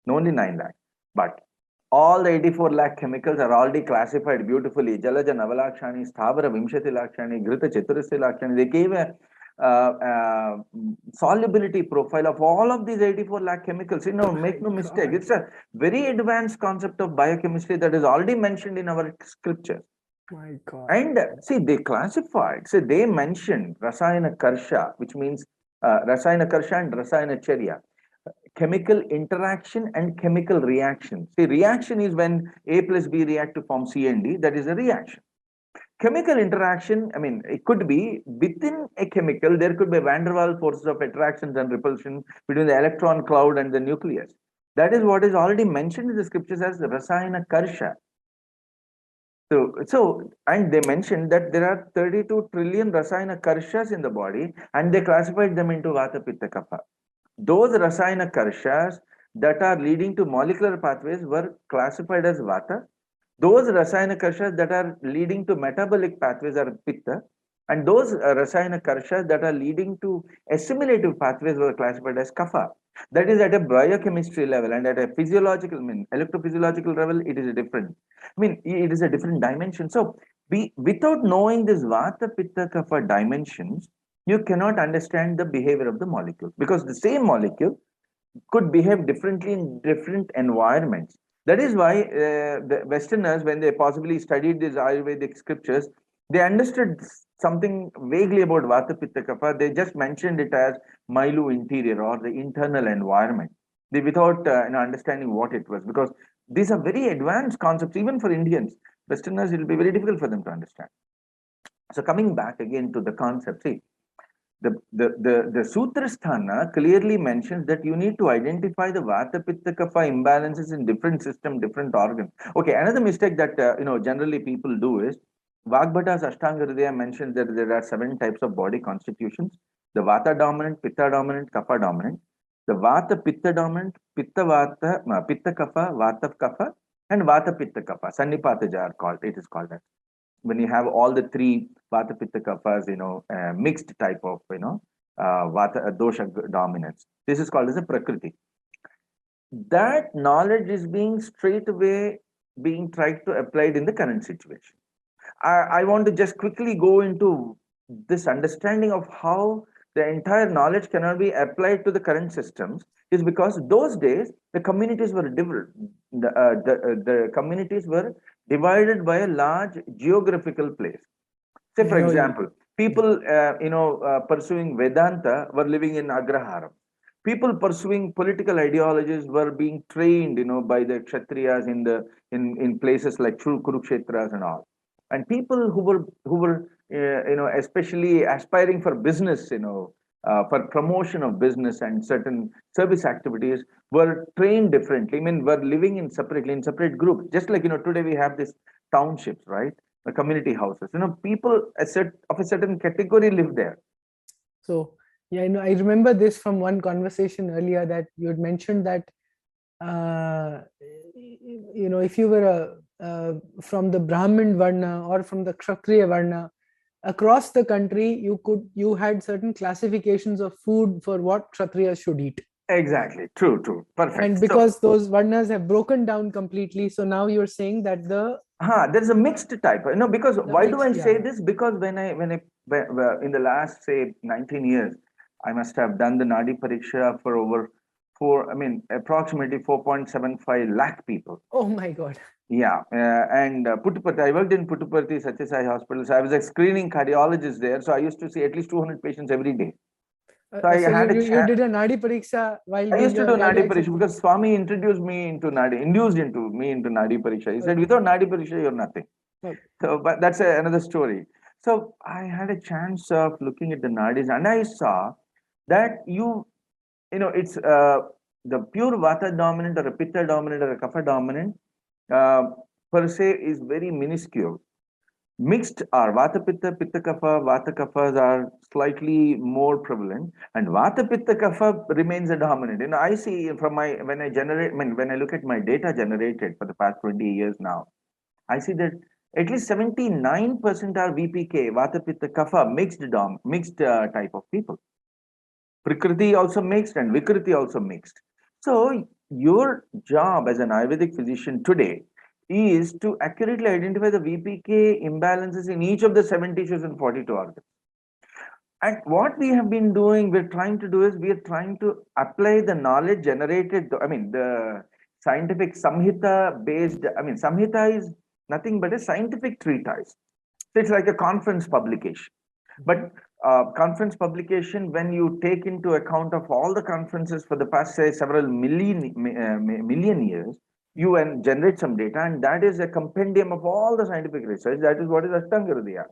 Only 9 lakh. But all the 84 lakh chemicals are already classified beautifully. Jalaja Navalakshani, Sthavara Vimshati Lakshani, Grita Chaturasya Lakshani. They gave a solubility profile of all of these 84 lakh chemicals. You know, make no mistake. It's a very advanced concept of biochemistry that is already mentioned in our scriptures. My God. And see, they classified. So they mentioned Rasayana Karsha, which means Rasayana Karsha and Rasayana Charya. Chemical interaction and chemical reaction. See, reaction is when A plus B react to form C and D. That is a reaction. Chemical interaction, I mean, it could be within a chemical, there could be van der Waals forces of attractions and repulsion between the electron cloud and the nucleus. That is what is already mentioned in the scriptures as Rasayana Karsha. And they mentioned that there are 32 trillion Rasayana Karshas in the body, and they classified them into Vata, Pitta, Kapha. Those Rasayana Karshas that are leading to molecular pathways were classified as Vata. Those Rasayana Karshas that are leading to metabolic pathways are Pitta. And those Rasayana Karshas that are leading to assimilative pathways were classified as Kapha. That is at a biochemistry level, and at a physiological, I mean, electrophysiological level, it is a different. I mean, it is a different dimension. So, without knowing this Vata, Pitta, Kapha dimensions, you cannot understand the behavior of the molecule, because the same molecule could behave differently in different environments. That is why the Westerners, when they possibly studied these Ayurvedic scriptures, they understood something vaguely about Vata, Pitta, Kapha. They just mentioned it as Milu interior or the internal environment, without understanding what it was, because these are very advanced concepts, even for Indians. Westerners, it will be very difficult for them to understand. So coming back again to the concept, see, the Sutrasthana clearly mentions that you need to identify the Vata, Pitta, Kapha imbalances in different system, different organs. Okay, another mistake that generally people do is Vagbhata's Ashtanga Hridaya mentions that there are 7 types of body constitutions: the Vata dominant, Pitta dominant, Kapha dominant, the Vata Pitta dominant, Pitta Vata, Pitta Kapha, Vata Kapha, and Vata Pitta Kapha. Sannipataja are called. It is called that. When you have all the 3 Vata Pitta Kaphas, mixed type of, Vata dosha dominance. This is called as a Prakriti. That knowledge is being straight away being tried to applied in the current situation. I want to just quickly go into this understanding of how the entire knowledge cannot be applied to the current systems, is because those days the communities were different. The communities were divided by a large geographical place. Say, for example, people pursuing Vedanta were living in Agraharam. People pursuing political ideologies were being trained, by the Kshatriyas in places like Kurukshetras and all. And people who were especially aspiring for business, for promotion of business and certain service activities, were trained differently. I mean, were living in separate groups. Just like today we have these townships, right? The community houses. People of a certain category live there. So yeah, I remember this from one conversation earlier, that you had mentioned that if you were from the Brahmin Varna or from the Kshatriya Varna, across the country you had certain classifications of food for what Kshatriyas should eat. Exactly. True. Perfect. And because those Varnas have broken down completely, so now you're saying that there's a mixed type. Because why do I say this? Because when I in the last, say, 19 years, I must have done the Nadi Pariksha for over approximately 4.75 lakh people. Oh my God. Yeah, and Puttaparthi, I worked in Puttaparthi Sathya Sai Hospital. So I was a screening cardiologist there. So I used to see at least 200 patients every day. So I had you did a Nadi Pariksha while I used to do Nadi Pariksha because Swami induced me into Nadi Pariksha. He said, without Nadi Pariksha, you're nothing. Okay. So, but that's another story. So I had a chance of looking at the Nadis, and I saw that it's the pure Vata dominant or a Pitta dominant or a Kapha dominant per se is very minuscule. Mixed are Vata Pitta, Pitta Kapha, Vata Kaphas are slightly more prevalent, and Vata Pitta Kapha remains a dominant. I see from my when I generate, when I look at my data generated for the past 20 years now, I see that at least 79% are VPK, Vata Pitta Kapha, mixed type of people. Prakriti also mixed and Vikriti also mixed. So your job as an Ayurvedic physician today is to accurately identify the VPK imbalances in each of the 7 tissues and 42 organs. And what we have been doing, we're trying to do is we are trying to apply the knowledge generated, the scientific Samhita based, Samhita is nothing but a scientific treatise. So it's like a conference publication. But conference publication, when you take into account of all the conferences for the past, say, several million years, you and generate some data, and that is a compendium of all the scientific research. That is what is Ashtanga Hridaya.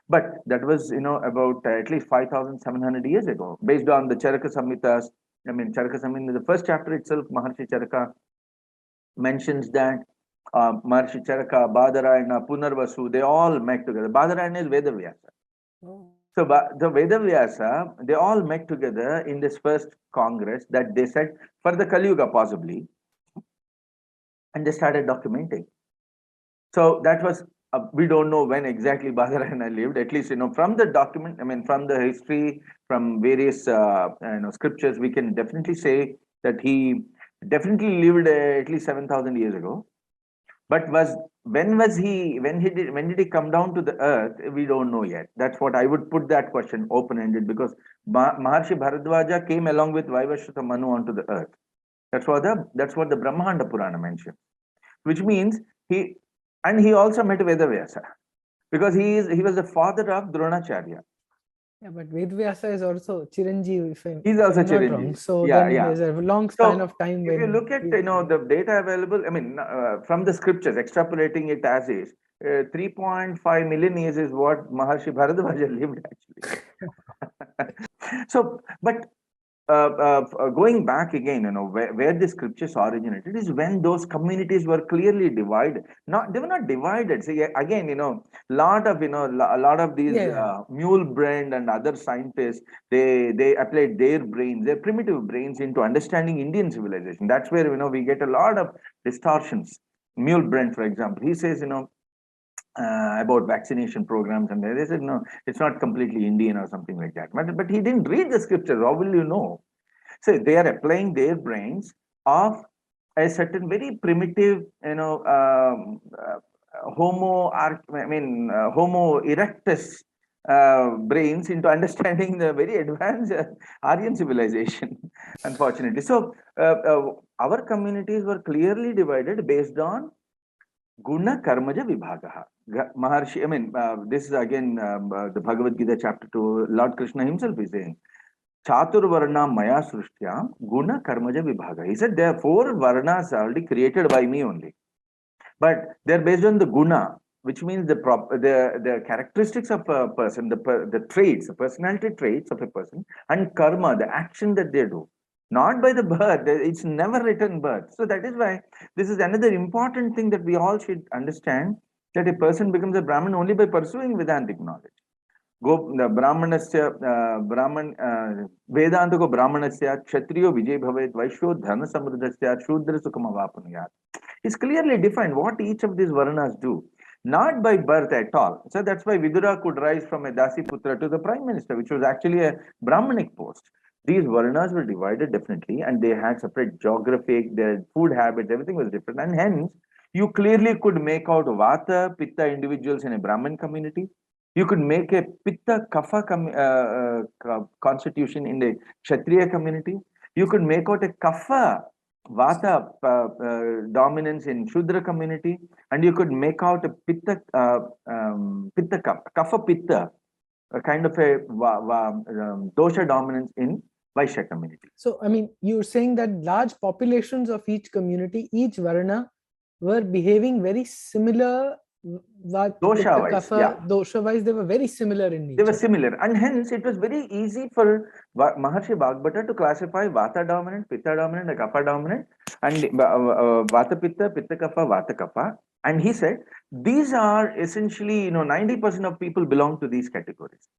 But that was, about at least 5,700 years ago, based on the Charaka Samhitas. Charaka Samhita, the first chapter itself, Maharshi Charaka mentions that Maharshi Charaka, Badarayana, Punarvasu, they all met together. Badarayana is Vedavyasa. Oh. So the Vedavyasa, they all met together in this first congress that they said for the Kali Yuga possibly, and they started documenting. So that was, we don't know when exactly Badarayana lived, at least, from the document, from the history, from various, scriptures, we can definitely say that he definitely lived at least 7,000 years ago. But when did he come down to the earth? We don't know yet. That's what I would put that question open-ended, because Maharshi Bharadwaja came along with Vaivasvata Manu onto the earth. That's what the Brahmanda Purana mentions, which means he also met Vedavyasa, because he was the father of Dronacharya. Yeah, but Vedvyasa is also Chiranjeevi, He's also if I'm not wrong. Chiranjeevi. So Yeah, then yeah. there's a long span of time If you when look at the data available, from the scriptures, extrapolating it as is, 3.5 million years is what Maharshi Bharadwaja lived actually. So, but going back again, where the scriptures originated is when those communities were clearly divided. They were not divided. See, again, a lot of these mule brain and other scientists, they applied their primitive brains into understanding Indian civilization. That's where we get a lot of distortions. Mule brain, for example, he says about vaccination programs, and they said no, it's not completely Indian or something like that. But he didn't read the scriptures. How will you know? So they are applying their brains of a certain very primitive, Homo erectus brains into understanding the very advanced Aryan civilization, unfortunately. So our communities were clearly divided based on Guna Karmaja Vibhagaha. Maharshi, this is again the Bhagavad Gita chapter 2, Lord Krishna himself is saying, Chatur Varna Maya Srushtya Guna Karmaja Vibhaga. He said there are 4 Varnas already created by me only. But they're based on the Guna, which means the characteristics of a person, the traits, the personality traits of a person, and karma, the action that they do. Not by the birth, it's never written birth. So that is why this is another important thing that we all should understand, that a person becomes a Brahmin only by pursuing Vedantic knowledge. ब्राह्मणस्य ब्राह्मण वेदांत को ब्राह्मणस्य क्षत्रियो विजय भवेत् वैश्यो धन समृद्धस्य शूद्र सुखम अवाप्नुयात्. It's clearly defined what each of these varnas do, not by birth at all. So that's why Vidura could rise from a Dasi Putra to the prime minister, which was actually a Brahmanic post. These varnas were divided definitely, and they had separate geographic, their food habits, everything was different, and hence you clearly could make out Vata, Pitta individuals in a Brahmin community. You could make a Pitta Kapha constitution in the Kshatriya community. You could make out a Kapha Vata dominance in Shudra community, and you could make out a Pitta Kapha Pitta, a kind of a dosha dominance in Vaishya community. So, you're saying that large populations of each community, each Varna, were behaving very similar. Dosha wise, they were very similar in nature. They were similar, and hence it was very easy for Maharshi Bhagbata to classify Vata dominant, Pitta dominant, and Kapha dominant, and Vata Pitta, Pitta Kapha, Vata Kapha. And he said, these are essentially, 90% of people belong to these categories.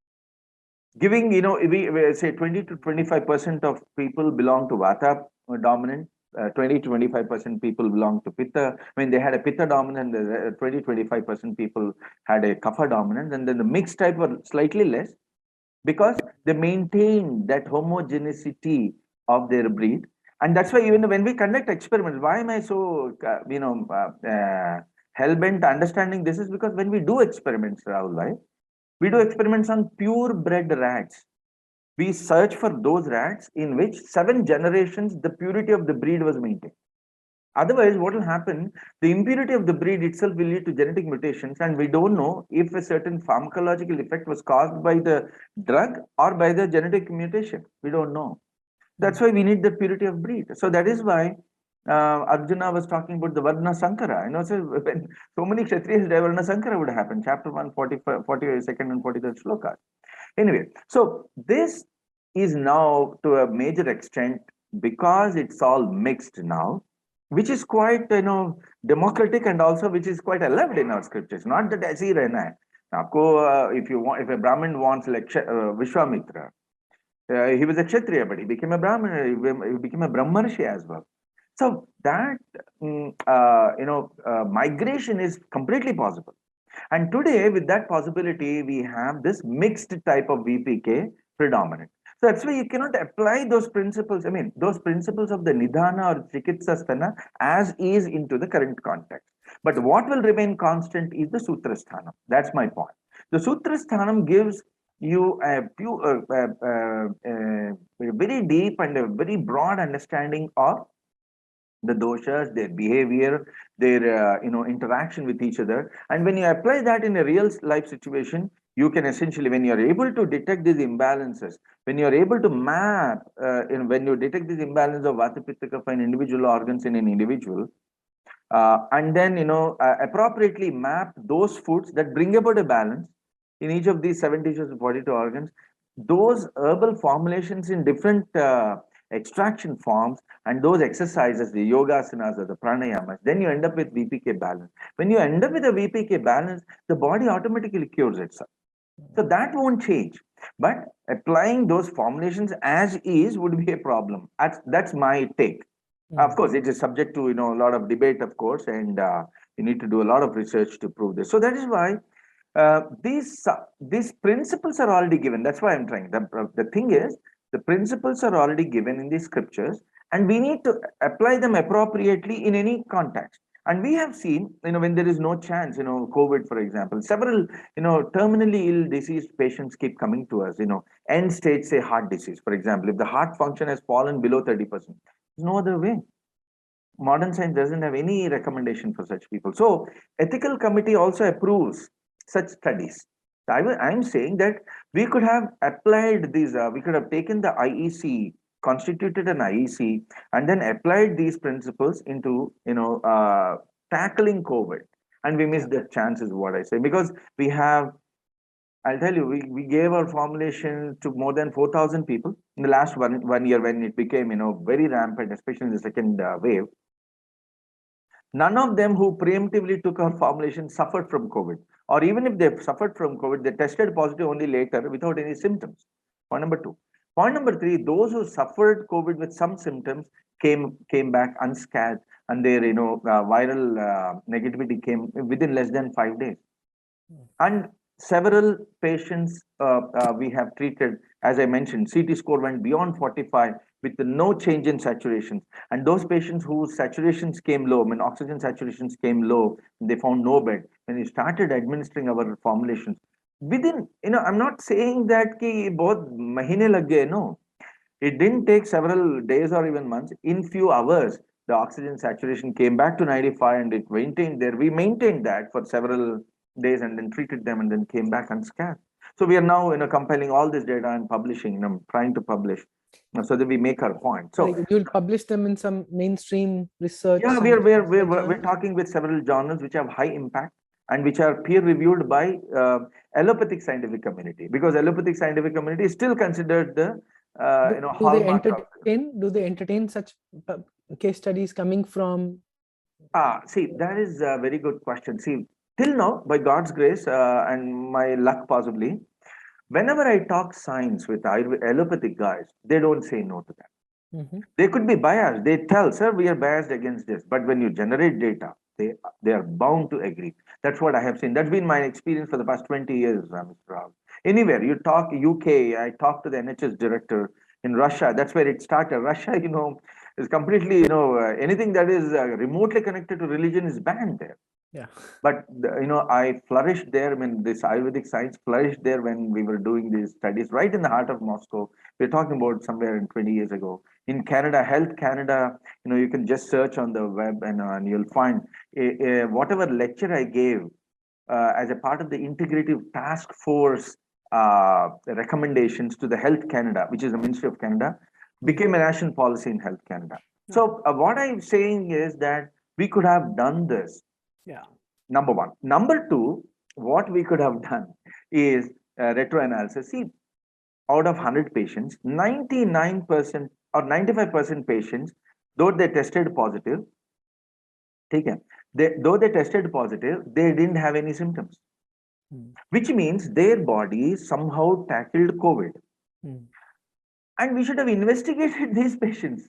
Giving, we say 20 to 25% of people belong to Vata dominant, 20 to 25% people belong to Pitta. I mean, they had a Pitta dominant, 20 25% people had a Kapha dominant, and then the mixed type were slightly less because they maintain that homogeneity of their breed. And that's why even when we conduct experiments, why am I so, hell-bent understanding this is because when we do experiments, Rahul, right? We do experiments on purebred rats. We search for those rats in which 7 generations the purity of the breed was maintained. Otherwise, what will happen? The impurity of the breed itself will lead to genetic mutations, and we don't know if a certain pharmacological effect was caused by the drug or by the genetic mutation. We don't know. That's why we need the purity of breed. So that is why Arjuna was talking about the Varna Sankara. So when so many Kshatriyas die, Varna Sankara would happen. Chapter 1, 42nd and 43rd slokas. Anyway, so this is now to a major extent because it's all mixed now, which is quite democratic and also which is quite allowed in our scriptures. Not that ऐसे ही रहना है. आपको if a Brahmin wants like Vishwamitra, he was a Kshatriya, but he became a Brahmin, he became a Brahmarshi as well. So that migration is completely possible. And today, with that possibility, we have this mixed type of VPK predominant. So that's why you cannot apply those principles, those principles of the Nidhana or Chikitsasthana as is into the current context. But what will remain constant is the Sutrasthanam. That's my point. The Sutrasthanam gives you a very deep and a very broad understanding of the doshas, their behavior, their interaction with each other. And when you apply that in a real life situation, you can essentially, when you are able to detect these imbalances, when you are able to map, when you detect this imbalance of Vata Pitta Kapha in individual organs in an individual, and then appropriately map those foods that bring about a balance in each of these 7 tissues and 42 organs, those herbal formulations in different extraction forms and those exercises, the yogasanas or the pranayamas, then you end up with VPK balance. When you end up with a VPK balance, the body automatically cures itself. So that won't change. But applying those formulations as is would be a problem. That's my take. Of course, it is subject to a lot of debate, of course, and you need to do a lot of research to prove this. So that is why these principles are already given. That's why I'm trying. The thing is, the principles are already given in the scriptures, and we need to apply them appropriately in any context. And we have seen, when there is no chance, COVID, for example, several, terminally ill diseased patients keep coming to us, end stage, say heart disease, for example, if the heart function has fallen below 30%, there's no other way. Modern science doesn't have any recommendation for such people. So ethical committee also approves such studies. I'm saying that we could have applied these, we could have taken the IEC, constituted an IEC, and then applied these principles into, tackling COVID. And we missed that chance is what I say, because we have, I'll tell you, we gave our formulation to more than 4,000 people in the last one year when it became, very rampant, especially in the second wave. None of them who preemptively took our formulation suffered from COVID. Or even if they suffered from COVID, they tested positive only later without any symptoms. Point number 2. Point number 3, those who suffered COVID with some symptoms came back unscathed, and their viral negativity came within less than 5 days. And several patients we have treated, as I mentioned, CT score went beyond 45 with no change in saturations. And those patients whose saturations came low, when oxygen saturations came low, they found no bed. When we started administering our formulations, within, I'm not saying that ki bahut mahine lag gaye, no. It didn't take several days or even months. In few hours, the oxygen saturation came back to 95 and it maintained there. We maintained that for several days and then treated them and then came back unscathed. So we are now, compiling all this data and publishing, trying to publish so that we make our point. So like you'll publish them in some mainstream research. Yeah, we're talking with several journals which have high impact and which are peer reviewed by allopathic scientific community, because allopathic scientific community is still considered the do they entertain such case studies coming from See, that is a very good question. See, till now, by God's grace and my luck possibly, whenever I talk science with allopathic guys, they don't say no to that. Mhm. They could be biased. They tell, sir, we are biased against this. But when you generate data, they are bound to agree. That's what I have seen. That's been my experience for the past 20 years, Mr. Rao. Anywhere you talk UK, I talked to the NHS director in Russia. That's where it started. Russia, is completely, anything that is remotely connected to religion is banned there. Yeah. But I flourished there when this Ayurvedic science flourished there when we were doing these studies right in the heart of Moscow. We're talking about somewhere in 20 years ago. In Canada, Health Canada, you can just search on the web and you'll find whatever lecture I gave as a part of the integrative task force recommendations to the Health Canada, which is the Ministry of Canada, became a national policy in Health Canada. So what I'm saying is that we could have done this. Yeah. Number one. Number two, what we could have done is retro analysis. See, out of 100 patients, 99% or 95% patients, though they tested positive, though they tested positive, they didn't have any symptoms, which means their body somehow tackled COVID. And we should have investigated these patients.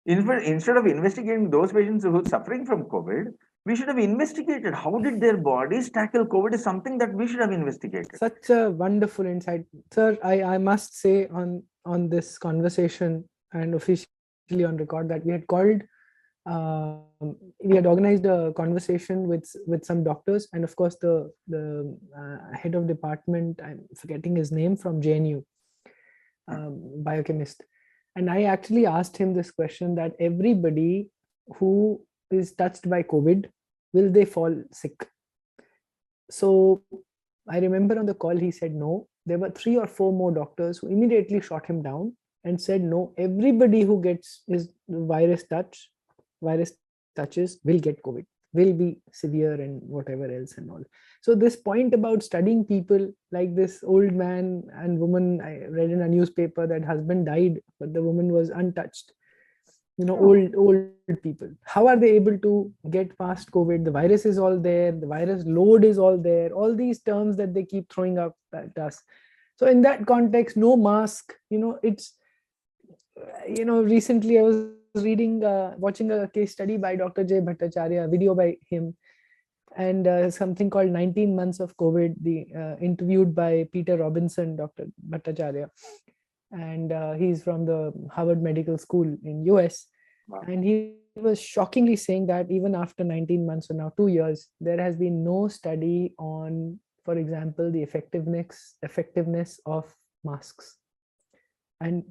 Instead of investigating those patients who are suffering from COVID, we should have investigated how did their bodies tackle COVID is something that we should have investigated. Such a wonderful insight, sir. I must say on this conversation and officially on record that we had called, we had organized a conversation with some doctors, and of course the head of department, I'm forgetting his name, from JNU, biochemist. And I actually asked him this question, that everybody who is touched by COVID, will they fall sick? So I remember on the call he said no. There were 3 or 4 more doctors who immediately shot him down and said no, everybody who gets his virus touches will get COVID, will be severe and whatever else and all. So this point about studying people, like this old man and woman, I read in a newspaper that husband died but the woman was untouched. Old people, how are they able to get past COVID? The virus is all there, the virus load is all there, all these terms that they keep throwing up at us. So in that context, no mask, it's recently I was reading, watching a case study by Dr. Jay Bhattacharya, a video by him, and something called 19 months of COVID, interviewed by Peter Robinson, Dr. Bhattacharya, and he's from the Harvard Medical School in US. Wow. And he was shockingly saying that even after 19 months or now 2 years, there has been no study on, for example, the effectiveness of masks. And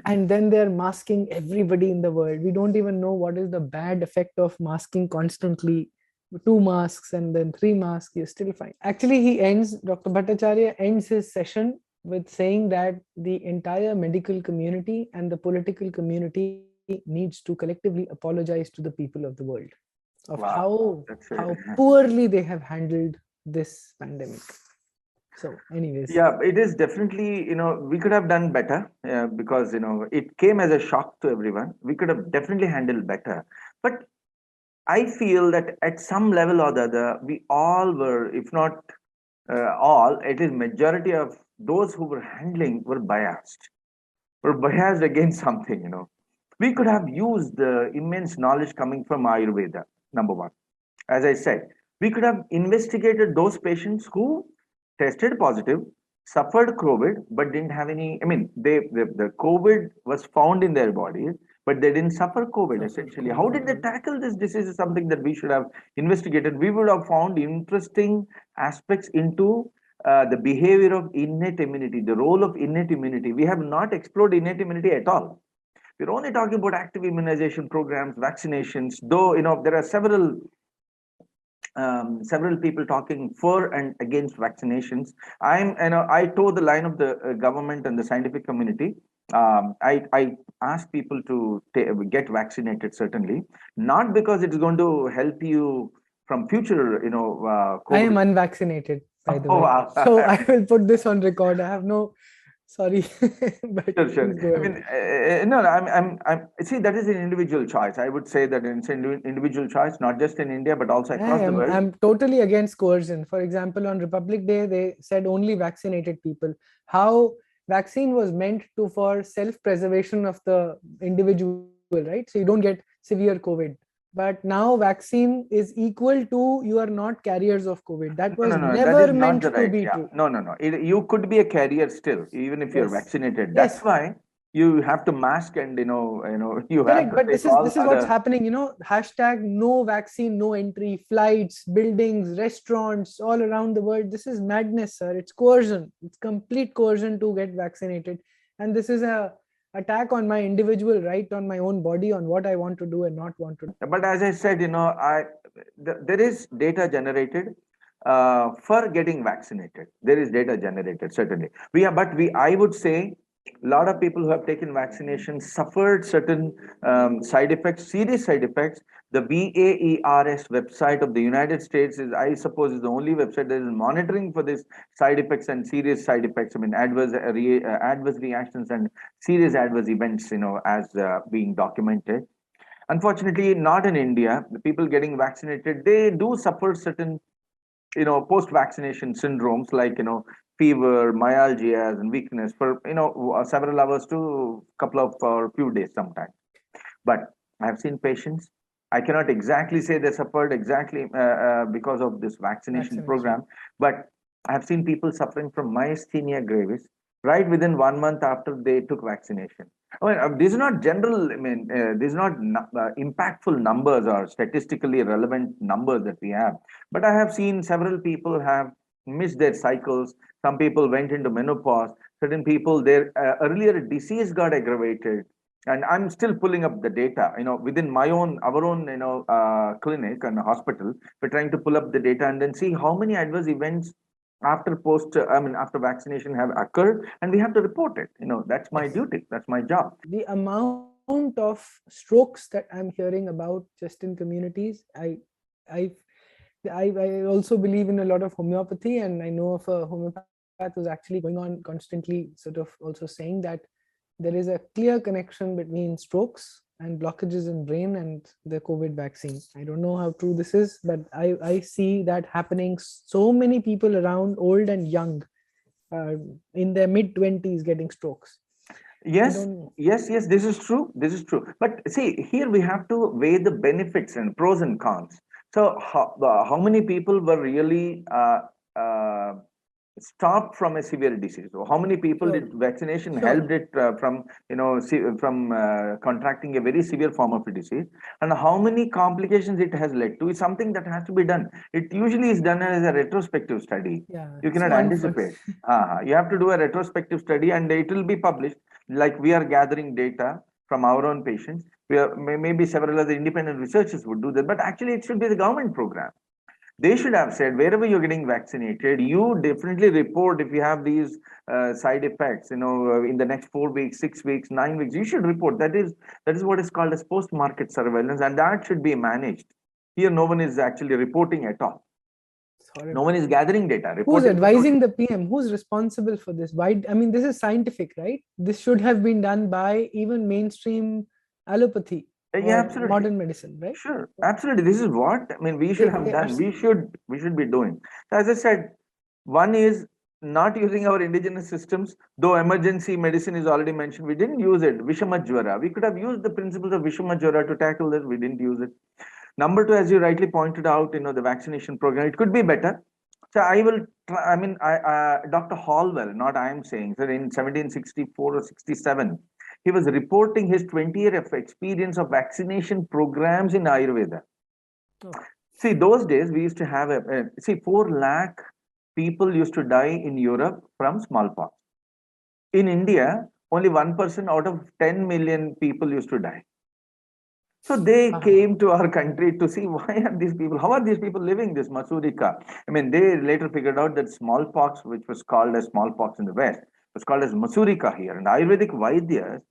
and then they're masking everybody in the world. We don't even know what is the bad effect of masking constantly. 2 masks and then 3 masks, you're still fine. Actually, Dr. Bhattacharya ends his session with saying that the entire medical community and the political community needs to collectively apologize to the people of the world of how poorly they have handled this pandemic. So anyways, yeah, it is definitely, we could have done better because it came as a shock to everyone. We could have definitely handled better, but I feel that at some level or the other, we all were, if not all, it is majority of those who were handling were biased against something. We could have used the immense knowledge coming from Ayurveda. Number one, as I said, we could have investigated those patients who tested positive, suffered COVID, but didn't have any. I mean, the COVID was found in their bodies, but they didn't suffer COVID. Essentially, how did they tackle this disease? Is something that we should have investigated. We would have found interesting aspects into the behavior of innate immunity, the role of innate immunity. We have not explored innate immunity at all. We're only talking about active immunization programs, vaccinations, though there are several people talking for and against vaccinations. I toe the line of the government and the scientific community. I ask people to get vaccinated, certainly, not because it's going to help you from future, I am unvaccinated, by the way. Wow. So I will put this on record. I have no Sorry, but Sure, sure. please go I mean, ahead. no, no, see, that is an individual choice. I would say that it's an individual choice, not just in India, but also I across the am world. I'm totally against coercion. For example, on Republic Day, they said only vaccinated people. How vaccine was meant to for self-preservation of the individual, right? So you don't get severe COVID. But now vaccine is equal to you are not carriers of COVID. That No, was no, no, that is never not meant the to right. be Yeah, true. no, no, no. You could be a carrier still, even if you're Yes. vaccinated. That's Yes. why you have to mask and you have Correct, to but take this all is what's other. happening. Hashtag no vaccine, no entry, flights, buildings, restaurants all around the world. This is madness, sir. It's coercion. It's complete coercion to get vaccinated, and this is a attack on my individual right, on my own body, on what I want to do and not want to do. But as I said, there is data generated for getting vaccinated. There is data generated, certainly. I would say, a lot of people who have taken vaccination suffered certain side effects, serious side effects. The VAERS website of the United States I suppose, is the only website that is monitoring for this side effects and serious side effects. I mean, adverse reactions and serious adverse events, as being documented. Unfortunately, not in India. The people getting vaccinated, they do suffer certain, post-vaccination syndromes like, fever, myalgias, and weakness for, several hours to couple of or few days sometimes. But I have seen patients. I cannot exactly say they suffered exactly because of this vaccination Vaccination. program, but I have seen people suffering from myasthenia gravis right within 1 month after they took vaccination. I mean, these are not general. I mean, these are not impactful numbers or statistically relevant numbers that we have. But I have seen several people have missed their cycles. Some people went into menopause. Certain people, their earlier disease got aggravated, and I'm still pulling up the data, within our own, clinic and hospital. We're trying to pull up the data and then see how many adverse events after vaccination have occurred, and we have to report it. That's my Yes. duty, that's my job. The amount of strokes that I'm hearing about just in communities, I I also believe in a lot of homeopathy, and I know of a homeopath who's actually going on constantly, sort of also saying that there is a clear connection between strokes and blockages in brain and the COVID vaccine. I don't know how true this is, but I see that happening. So many people around, old and young, uh, in their mid 20s, getting strokes. I Yes, don't know. yes, this is true. This is true. But see, here we have to weigh the benefits and pros and cons. So, how many people were really stopped from a severe disease? So how many people Sure, did vaccination sure. helped it from, from contracting a very severe form of a disease? And how many complications it has led to is something that has to be done. It usually is done as a retrospective study. Yeah, You cannot so anticipate. You have to do a retrospective study, and it will be published. Like we are gathering data from our own patients. Maybe several other independent researchers would do that, but actually it should be the government program. They should have said, wherever you're getting vaccinated, you definitely report if you have these side effects, in the next 4 weeks, 6 weeks, 9 weeks. You should report. That is what is called as post-market surveillance, and that should be managed. Here, no one is actually reporting at all. it's No horrible. one is gathering data. Who's Reporting without. advising the PM? Who's responsible for this? Why? I mean, this is scientific, right? This should have been done by even mainstream allopathy Yeah, or absolutely. modern medicine, right? Sure, absolutely. This is what I mean. We should have They are. done. We should be doing. So as I said, one is not using our indigenous systems. Though emergency medicine is already mentioned, we didn't use it. Vishamajwara. We could have used the principles of Vishamajwara to tackle this. We didn't use it. Number two, as you rightly pointed out, the vaccination program, it could be better. So I will try, Dr. Hallwell, not I am saying, so in 1764 or 67, he was reporting his 20 year of experience of vaccination programs in Ayurveda. Oh, See, those days we used to have 4 lakh people used to die in Europe from smallpox. In India, only 1% out of 10 million people used to die. So they wow. came to our country to see how are these people living this Masurika? I mean, they later figured out that smallpox, which was called as smallpox in the West, was called as Masurika here. And Ayurvedic Vaidyas,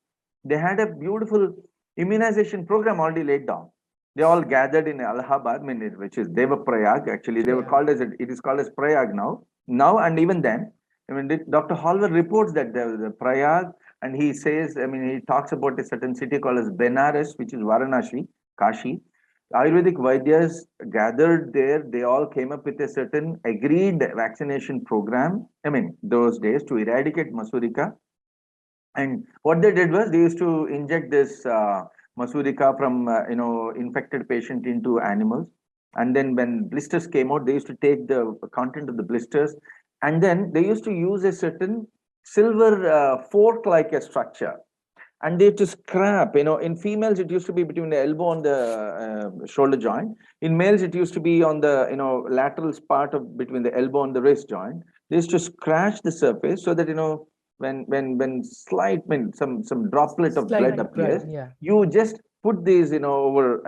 they had a beautiful immunization program already laid down. They all gathered in Allahabad, I mean, which is Devaprayag. Actually, they were Yeah. called as it is called as Prayag now. Now and even then, I mean, Dr. Halvar reports that the Prayag, and he says, I mean, he talks about a certain city called as Benares, which is Varanasi, Kashi. Ayurvedic Vaidyas gathered there. They all came up with a certain agreed vaccination program. I mean, those days to eradicate Masurika. And what they did was they used to inject this Masurika from infected patient into animals. And then when blisters came out, they used to take the content of the blisters, and then they used to use a certain silver fork-like a structure, and they to scrap. In females it used to be between the elbow and the shoulder joint. In males it used to be on the lateral part of between the elbow and the wrist joint. They used to scratch the surface so that when slight when some droplet of blood appears, yeah. you just put these over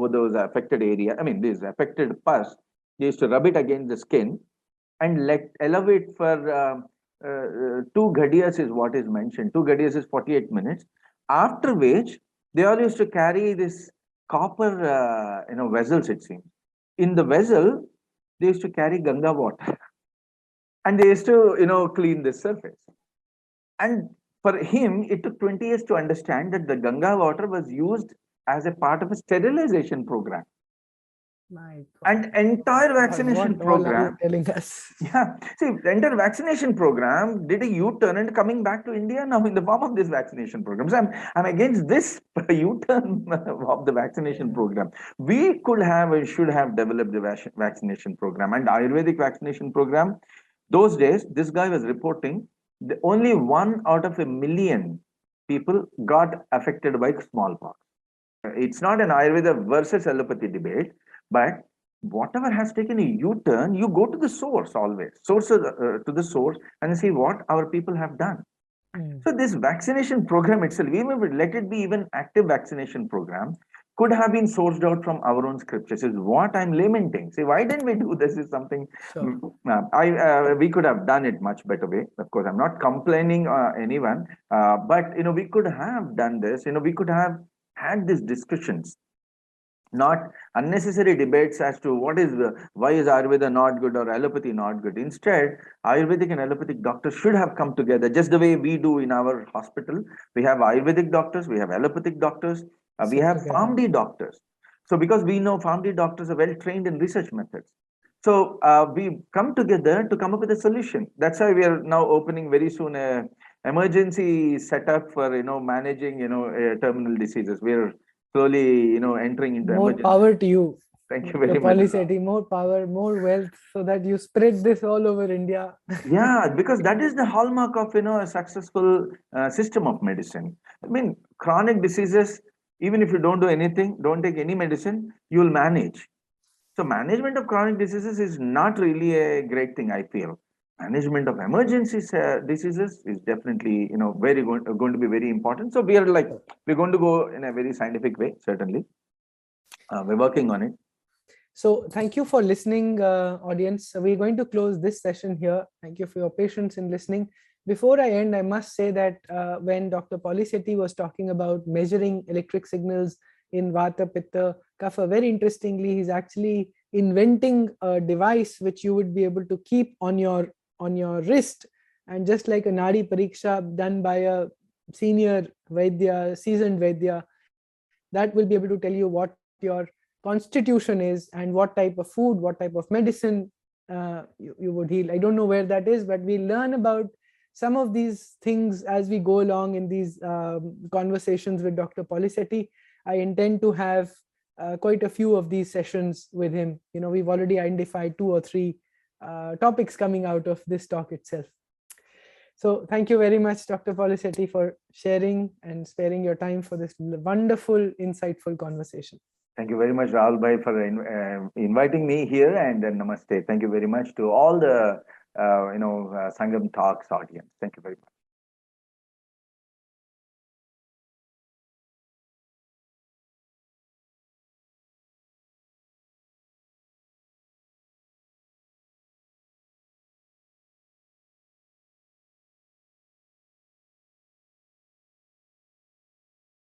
those affected area. I mean, this affected pus. They used to rub it against the skin and let elevate for 2 ghadiyas is what is mentioned. 2 ghadiyas is 48 minutes. After which, they all used to carry this copper, vessels, it seems. In the vessel, they used to carry Ganga water. And they used to, clean this surface. And for him, it took 20 years to understand that the Ganga water was used as a part of a sterilization program. And entire vaccination program telling us. Yeah, see, the entire vaccination program did a U-turn and coming back to India now in the form of this vaccination program. So I'm against this U-turn of the vaccination program. We could have and should have developed the vaccination program, and Ayurvedic vaccination program. Those days, this guy was reporting the only 1 out of 1,000,000 people got affected by smallpox. It's not an Ayurveda versus allopathy debate, but whatever has taken a U-turn, you go to the source always, to the source and see what our people have done. So this vaccination program itself, even if let it be even active vaccination program, could have been sourced out from our own scriptures is what I'm lamenting. See, why didn't we do this is something we could have done it much better way. Of course, I'm not complaining anyone, but we could have done this. We could have had these discussions, not unnecessary debates as to why is Ayurveda not good or allopathy not good. Instead, Ayurvedic and allopathic doctors should have come together just the way we do in our hospital. We have Ayurvedic doctors, we have allopathic doctors, we have PharmD doctors. So because we know PharmD doctors are well trained in research methods. So we come together to come up with a solution. That's why we are now opening very soon a emergency setup for managing terminal diseases. We're slowly entering into more emergency. Power to you. Thank you very much. Polisetti, more power, more wealth, so that you spread this all over India. Yeah, because that is the hallmark of a successful system of medicine. I mean, chronic diseases, even if you don't do anything, don't take any medicine, you will manage. So management of chronic diseases is not really a great thing, I feel. Management of emergency diseases is definitely very going to be very important. So we're going to go in a very scientific way, certainly. We're working on it. So thank you for listening, audience. We're going to close this session here. Thank you for your patience in listening. Before I end, I must say that when Dr. Polisetti was talking about measuring electric signals in Vata, Pitta, Kapha, very interestingly, he's actually inventing a device which you would be able to keep on your wrist, and just like a Nadi Pariksha done by a senior Vaidya, seasoned Vaidya, that will be able to tell you what your constitution is and what type of food, what type of medicine you would heal. I don't know where that is, but we learn about some of these things as we go along in these conversations with Dr. Polisetti. I intend to have quite a few of these sessions with him. We've already identified 2 or 3 topics coming out of this talk itself. So thank you very much, Dr. Polisetti, for sharing and sparing your time for this wonderful, insightful conversation. Thank you very much, Rahul Bhai, for inviting me here, and namaste. Thank you very much to all the Sangam Talks audience. Thank you very much.